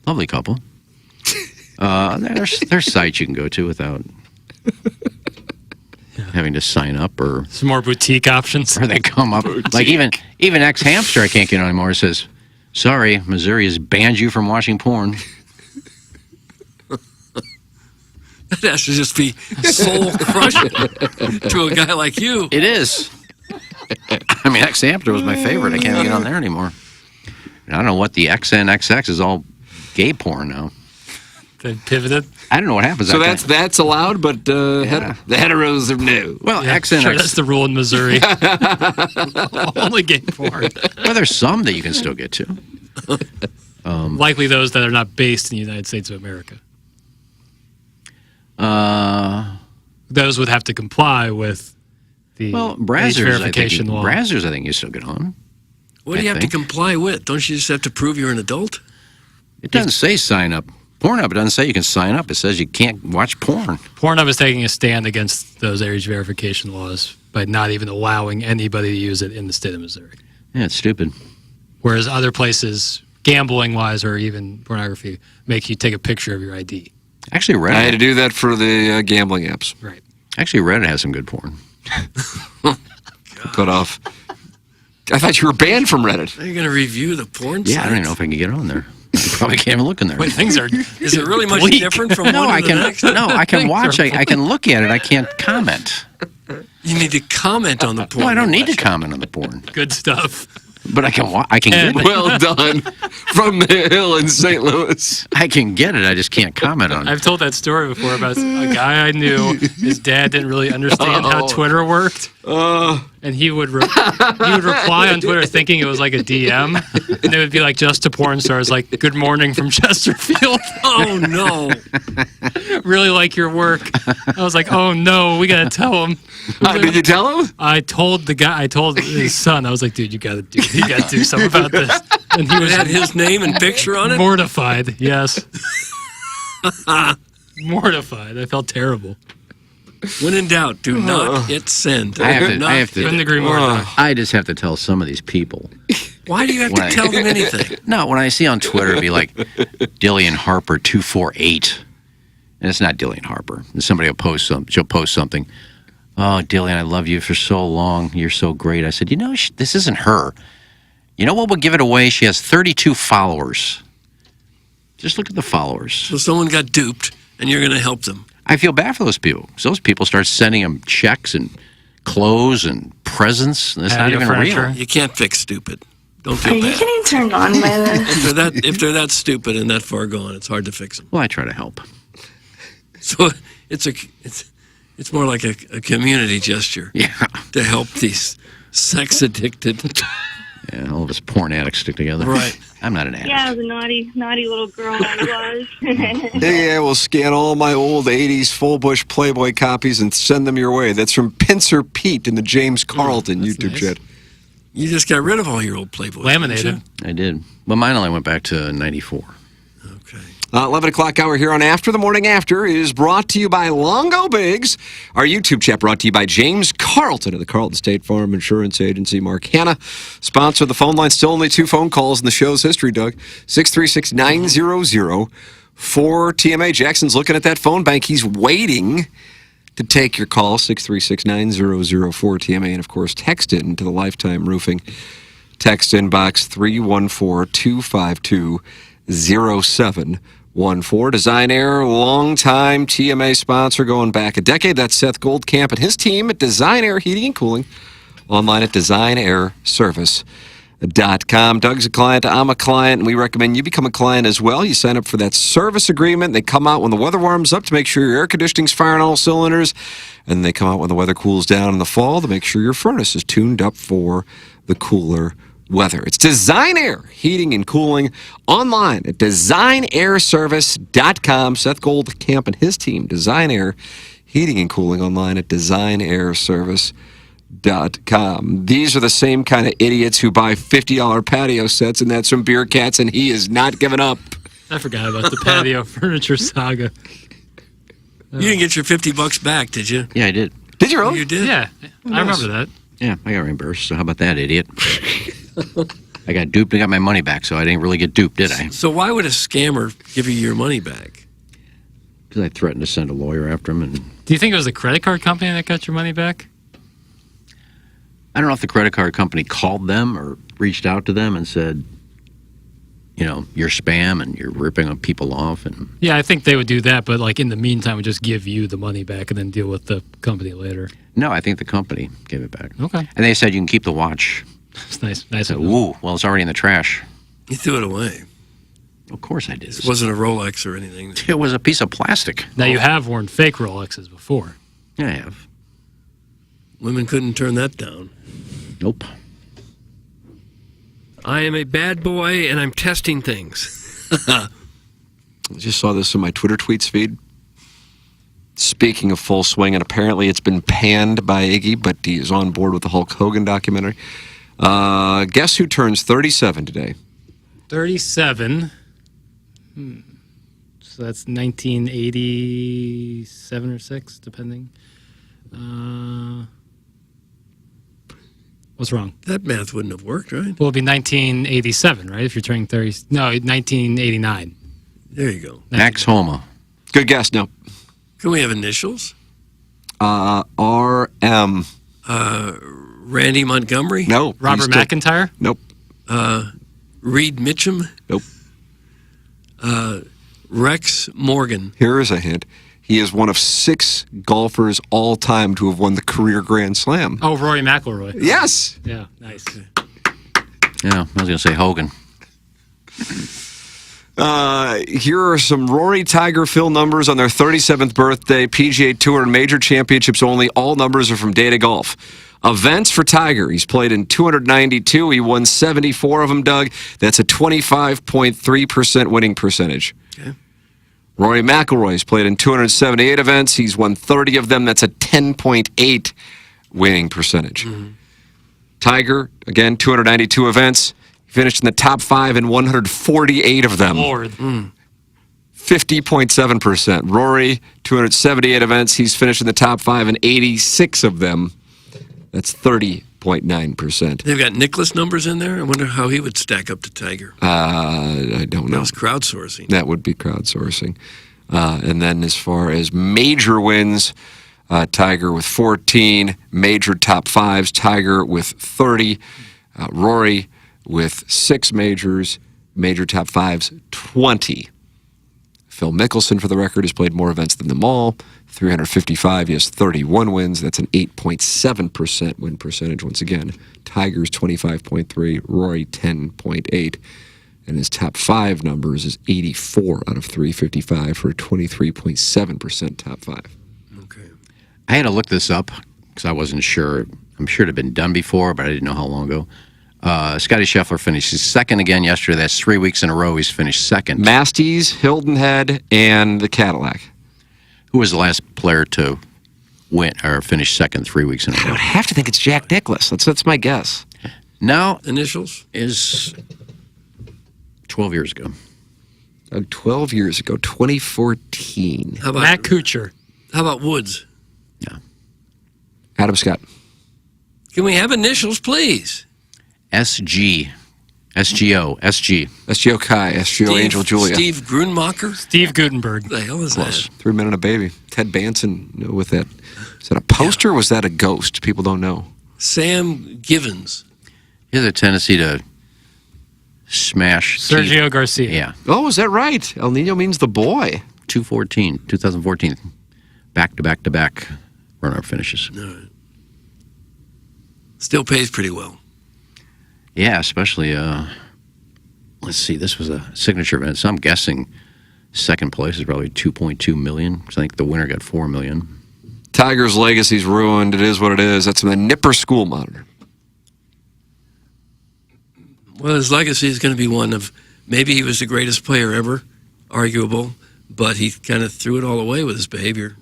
Lovely couple. There's sites you can go to without having to sign up or some more boutique options. Or they come up like even X Hamster I can't get on anymore. It says, "Sorry, Missouri has banned you from watching porn." That has to just be soul crushing to a guy like you. It is. I mean, X Hamster was my favorite. I can't get on there anymore. I don't know what the XNXX is all gay porn now. They pivoted. I don't know what happens. So that's allowed, but the heteros are no. Well, Yeah, XNX. sure, that's the rule in Missouri. Only gay porn. Well, there's some that you can still get to. Likely those that are not based in the United States of America. Those would have to comply with the age Brazzers, verification law. Brazzers, I think you still get on. What do you have to comply with? Don't you just have to prove you're an adult? It doesn't say sign up. Pornhub, it doesn't say you can sign up. It says you can't watch porn. Pornhub is taking a stand against those age verification laws by not even allowing anybody to use it in the state of Missouri. Yeah, it's stupid. Whereas other places, gambling-wise or even pornography, make you take a picture of your ID. Actually, Reddit. I had to do that for the gambling apps. Right. Actually, Reddit has some good porn. Cut off. I thought you were banned from Reddit. Are you going to review the porn Yeah, I don't even know if I can get on there. I probably can't even look in there. Wait, things are. Is it really much different from No, one I to can. the next? No, I can watch. I can look at it. I can't comment. You need to comment on the porn. No, I don't need to comment on the porn. Good stuff. But I can. I can get it. Well done from the hill in St. Louis. I can get it. I just can't comment on it. I've told that story before about a guy I knew. His dad didn't really understand how Twitter worked, and he would reply on Twitter thinking it was like a DM, and it would be like just to porn stars, like "Good morning from Chesterfield." Oh no! Really like your work. I was like, "Oh no, we gotta tell him." Did you tell him? I told the guy. I told his son. I was like, "Dude, you gotta do something about this." And he It was had his name and picture on it? mortified. Yes, mortified. I felt terrible. When in doubt, do not hit send. I have to. Couldn't agree more. I just have to tell some of these people. Why do you have to tell them anything? No, when I see on Twitter, it'd be like Dillian Harper 248, and it's not Dillian Harper. And somebody will post she'll post something. Oh, Dillian, I love you for so long. You're so great. I said, this isn't her. You know what would give it away? She has 32 followers. Just look at the followers. So someone got duped, and you're going to help them. I feel bad for those people. So those people start sending them checks and clothes and presents, and it's not even real. You can't fix stupid. Don't feel Are you bad. getting turned on by this? If they're that stupid and that far gone, it's hard to fix them. Well, I try to help. So it's more like a community gesture. Yeah. To help these sex addicted. Yeah, all of us porn addicts stick together. Right. I'm not an addict. Yeah, I was a naughty little girl I was. Yeah, we'll scan all my old 80s Full Bush Playboy copies and send them your way. That's from Pincer Pete in the James Carlton YouTube chat. You just got rid of all your old Playboys. Laminated. I did. But mine only went back to 94. 11 o'clock hour here on After the Morning After is brought to you by Longo Biggs. Our YouTube chat brought to you by James Carlton of the Carlton State Farm Insurance Agency. Mark Hanna, sponsor of the phone line. Still only 2 phone calls in the show's history, Doug. 636-900 for TMA. Jackson's looking at that phone bank. He's waiting to take your call, 636-9004-TMA, and of course, text it into the Lifetime Roofing text inbox 314-252-0714. Design Air, longtime TMA sponsor going back a decade. That's Seth Goldcamp and his team at Design Air Heating and Cooling. Online at designairservice.com. Doug's a client. I'm a client, and we recommend you become a client as well. You sign up for that service agreement. They come out when the weather warms up to make sure your air conditioning's firing all cylinders, and they come out when the weather cools down in the fall to make sure your furnace is tuned up for the cooler weather. It's Design Air Heating and Cooling online at designairservice.com. Seth Goldcamp and his team, Design Air Heating and Cooling online at designairservice.com. These are the same kind of idiots who buy $50 patio sets and that's from Beer Cats, and he is not giving up. I forgot about the patio furniture saga. You didn't get your $50 back, did you? Yeah, I did. Did you really? You did? Yeah, I remember that. Yeah, I got reimbursed. So how about that, idiot? I got duped and got my money back, so I didn't really get duped, did I? So why would a scammer give you your money back? Because I threatened to send a lawyer after him. And Do you think it was the credit card company that got your money back? I don't know if the credit card company called them or reached out to them and said, you know, you're spam and you're ripping people off. And Yeah, I think they would do that, but like in the meantime, would just give you the money back and then deal with the company later. No, I think the company gave it back. Okay. And they said you can keep the watch. That's nice. I said, ooh, well, it's already in the trash. You threw it away. Of course I did. It wasn't a Rolex or anything. It was a piece of plastic. Now, you have worn fake Rolexes before. Yeah, I have. Women couldn't turn that down. Nope. I am a bad boy, and I'm testing things. I just saw this in my Twitter tweets feed. Speaking of Full Swing, and apparently it's been panned by Iggy, but he is on board with the Hulk Hogan documentary. Guess who turns 37 today? 37. So that's 1987 or 6, depending. What's wrong? That math wouldn't have worked, right? Well, it'd be 1987, right? If you're turning 30. No, 1989. There you go. Max Homa. Good guess, no. Can we have initials? R.M. Randy Montgomery? No. Robert McIntyre? Nope. Reed Mitchum? Nope. Rex Morgan. Here is a hint. He is one of 6 golfers all time to have won the career Grand Slam. Oh, Rory McIlroy. Yes. Yeah, nice. Yeah, I was going to say Hogan. Here are some Rory, Tiger, Phil numbers on their 37th birthday. PGA Tour and major championships only. All numbers are from Data Golf. Events for Tiger. He's played in 292. He won 74 of them, Doug. That's a 25.3% winning percentage. Okay. Rory McIlroy's played in 278 events. He's won 30 of them. That's a 10.8 winning percentage. Mm-hmm. Tiger, again, 292 events. He finished in the top 5 in 148 of them. Lord. 50.7%. Rory, 278 events. He's finished in the top 5 in 86 of them. That's 30.9%. They've got Nicklaus numbers in there. I wonder how he would stack up to Tiger. I don't know. That was crowdsourcing. That would be crowdsourcing. And then as far as major wins, Tiger with 14, major top 5s, Tiger with 30, Rory with 6 majors, major top 5s, 20. Phil Mickelson, for the record, has played more events than them all. 355. He has 31 wins. That's an 8.7% win percentage. Once again, Tiger's 25.3, Rory 10.8. And his top 5 numbers is 84 out of 355 for a 23.7% top 5. Okay. I had to look this up because I wasn't sure. I'm sure it had been done before, but I didn't know how long ago. Scotty Scheffler finished second again yesterday. That's 3 weeks in a row he's finished second. Masties, Hilton Head, and the Cadillac. Who was the last player to win or finish second 3 weeks in a row? I would have to think it's Jack Nicklaus. That's my guess. No. Initials? Is 12 years ago. 12 years ago, 2014. How about Matt Kuchar? How about Woods? Yeah. Adam Scott. Can we have initials, please? SG. SGO, SG. SGO Kai, SGO Angel Julia. Steve Grunmacher? Steve Gutenberg. What the hell is Close. that? 3 Men and a Baby. Ted Banson with that. Is that a poster or was that a ghost? People don't know. Sam Givens. He has a tendency to smash. Sergio Garcia. Yeah. Oh, is that right? El Nino means the boy. 2014. Back-to-back runner-up finishes. All right. Still pays pretty well. Yeah, especially, let's see, this was a signature event, so I'm guessing second place is probably $2.2 million. I think the winner got $4 million. Tiger's legacy's ruined. It is what it is. That's from the Nipper School Monitor. Well, his legacy is going to be one of maybe he was the greatest player ever, arguable, but he kind of threw it all away with his behavior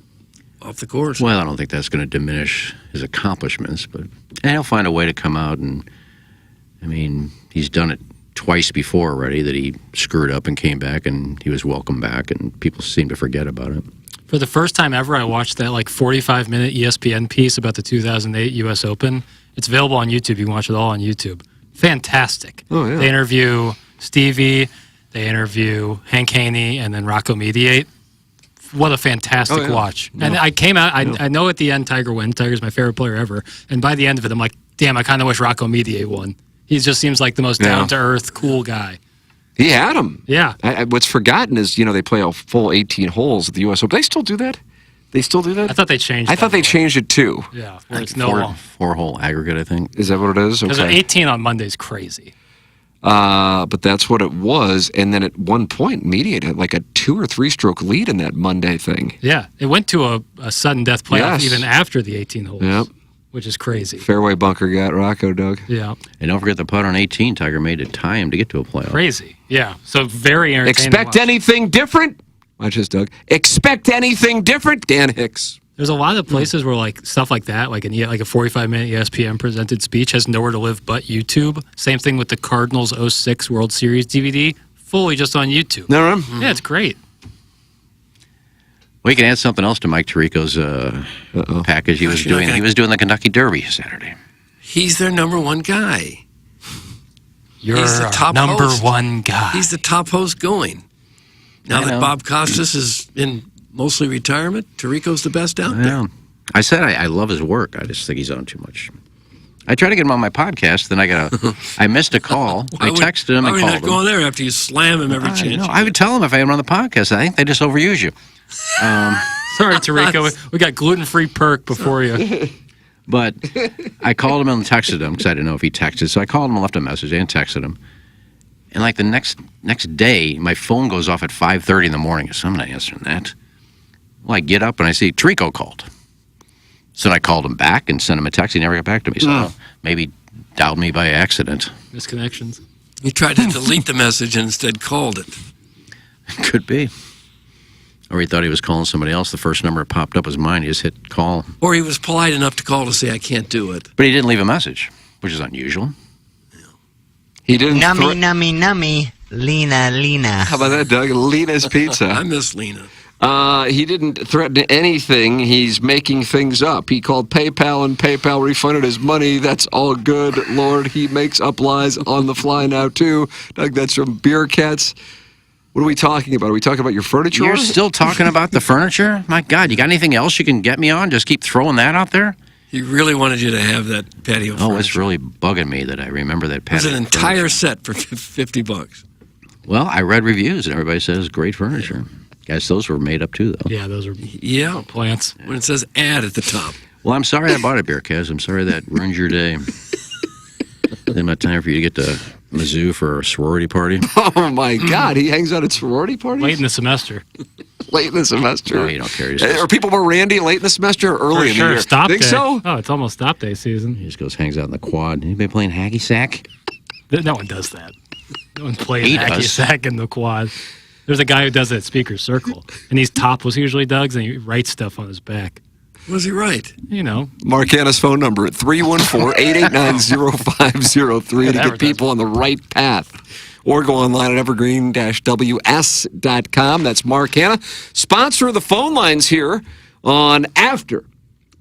off the course. Well, I don't think that's going to diminish his accomplishments, but and he'll find a way to come out and, I mean, he's done it twice before already that he screwed up and came back and he was welcome back and people seem to forget about it. For the first time ever, I watched that 45-minute ESPN piece about the 2008 U.S. Open. It's available on YouTube. You can watch it all on YouTube. Fantastic. Oh, yeah. They interview Stevie, they interview Hank Haney, and then Rocco Mediate. What a fantastic watch. And I came out, I know at the end Tiger wins. Tiger's my favorite player ever. And by the end of it, I'm like, damn, I kind of wish Rocco Mediate won. He just seems like the most down-to-earth, cool guy. He had him. Yeah. What's forgotten is, they play a full 18 holes at the U.S. Open. They still do that? They still do that? I thought they changed I thought they changed it, too. Yeah. Like It's no four-hole aggregate, I think. Is that what it is? Because Okay. 18 on Monday is crazy. But that's what it was. And then at one point, Mediate had like a 2 or 3 stroke lead in that Monday thing. Yeah. It went to a sudden death playoff Yes. even after the 18 holes. Yep. Which is crazy. Fairway bunker got Rocco, Doug. Yeah. And don't forget the putt on 18. Tiger made it time to get to a playoff. Crazy. Yeah. So very entertaining. Expect anything different? Watch this, Doug. Expect anything different? Dan Hicks. There's a lot of places where stuff like that, like a 45-minute ESPN presented speech, has nowhere to live but YouTube. Same thing with the Cardinals 06 World Series DVD, fully just on YouTube. No. Yeah, it's great. We can add something else to Mike Tirico's package. He was doing the Kentucky Derby Saturday. He's their number one guy. You're He's the top number host. one guy. He's the top host going. Now that Bob Costas is in mostly retirement, Tirico's the best out there. I said I love his work. I just think he's on too much. I tried to get him on my podcast, then I missed a call. I texted him and called him. Why would you not go on there after you slam him every chance? No, I would tell him if I had him on the podcast. I think they just overuse you. Sorry, Tirico. We got gluten-free perk before you. But I called him and texted him because I didn't know if he texted. So I called him and left a message and texted him. And the next day, my phone goes off at 5:30 in the morning. So I'm not answering that. Well, I get up and I see Tirico called. So I called him back and sent him a text. He never got back to me. So maybe dialed me by accident. Misconnections. He tried to delete the message and instead called it. Could be. Or he thought he was calling somebody else. The first number that popped up was mine. He just hit call. Or he was polite enough to call to say, I can't do it. But he didn't leave a message, which is unusual. He didn't. Nummy, Lena. How about that, Doug? Lena's Pizza. I miss Lena. He didn't threaten anything. He's making things up. He called PayPal and PayPal refunded his money. That's all good. Lord, he makes up lies on the fly now, too. Doug, that's from Beer Cats. What are we talking about? Are we talking about your furniture? You're still talking about the furniture? My God, you got anything else you can get me on? Just keep throwing that out there? He really wanted you to have that patio furniture. It's really bugging me that I remember that patio. It was an entire set for $50. Well, I read reviews and everybody says great furniture. Guys, those were made up too, though. Yeah, those are plants. When it says ad at the top. Well, I'm sorry I bought it, Beer Kaz. I'm sorry that ruined your day. Didn't have time for you to get to Mizzou for a sorority party. Oh, my God. He hangs out at sorority parties? Late in the semester. Late in the semester? No, you don't care. Are people more randy late in the semester or early in the year? Stop Think day. so? Oh, it's almost stop day season. He just goes, hangs out in the quad. Anybody playing hacky sack? No one does that. No one plays He hacky does. sack in the quad. There's a guy who does it at Speaker Circle, and he's topless usually, Doug's, and he writes stuff on his back. What does he write? You know. Mark Hanna's phone number at 314-889-0503 to get people on the right path. Or go online at evergreen-ws.com. That's Mark Hanna. Sponsor of the phone lines here on After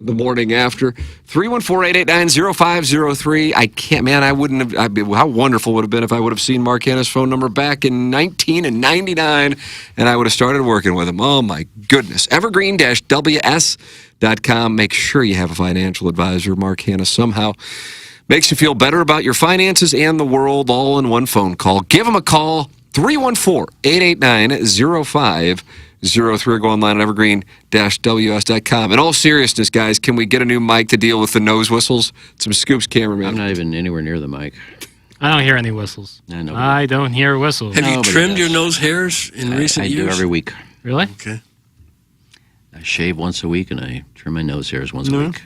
the morning after. 314-889-0503. I can't, man, I wouldn't have, how wonderful would it have been if I would have seen Mark Hanna's phone number back in 1999 and I would have started working with him. Oh, my goodness. Evergreen-WS.com. Make sure you have a financial advisor. Mark Hanna somehow makes you feel better about your finances and the world all in one phone call. Give him a call, 314-889-0503. Go online at evergreen-ws.com. In all seriousness, guys, can we get a new mic to deal with the nose whistles? Some scoops, cameraman. I'm not even anywhere near the mic. I don't hear any whistles. I don't hear whistles. Have you trimmed your nose hairs in recent years? I do every week. Really? Okay. I shave once a week and I trim my nose hairs once a week.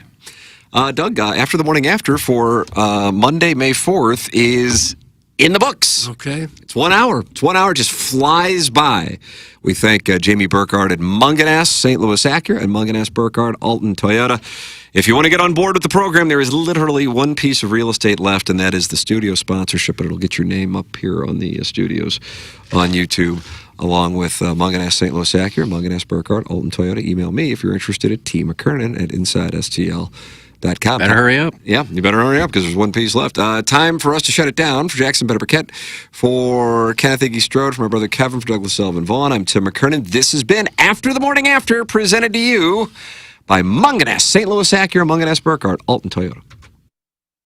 Doug, after the morning after for Monday, May 4th is in the books. Okay. It's 1 hour. It's 1 hour, just flies by. We thank Jamie Burkhardt at Munganess, St. Louis Acura, and Munganess, Burkhardt, Alton Toyota. If you want to get on board with the program, there is literally one piece of real estate left, and that is the studio sponsorship, but it'll get your name up here on the studios on YouTube, along with Munganess, St. Louis Acura, Munganess, Burkhardt, Alton Toyota. Email me if you're interested at tmckernan at InsideSTL.com. Better hurry up. Yeah, you better hurry up because there's one piece left. Time for us to shut it down. For Jackson Better Burkett, for Kenneth Iggy Strode, for my brother Kevin, for Douglas Sullivan Vaughn, I'm Tim McKernan. This has been After the Morning After, presented to you by Munganess, St. Louis Acura, Munganess, Burkhardt, Alton Toyota.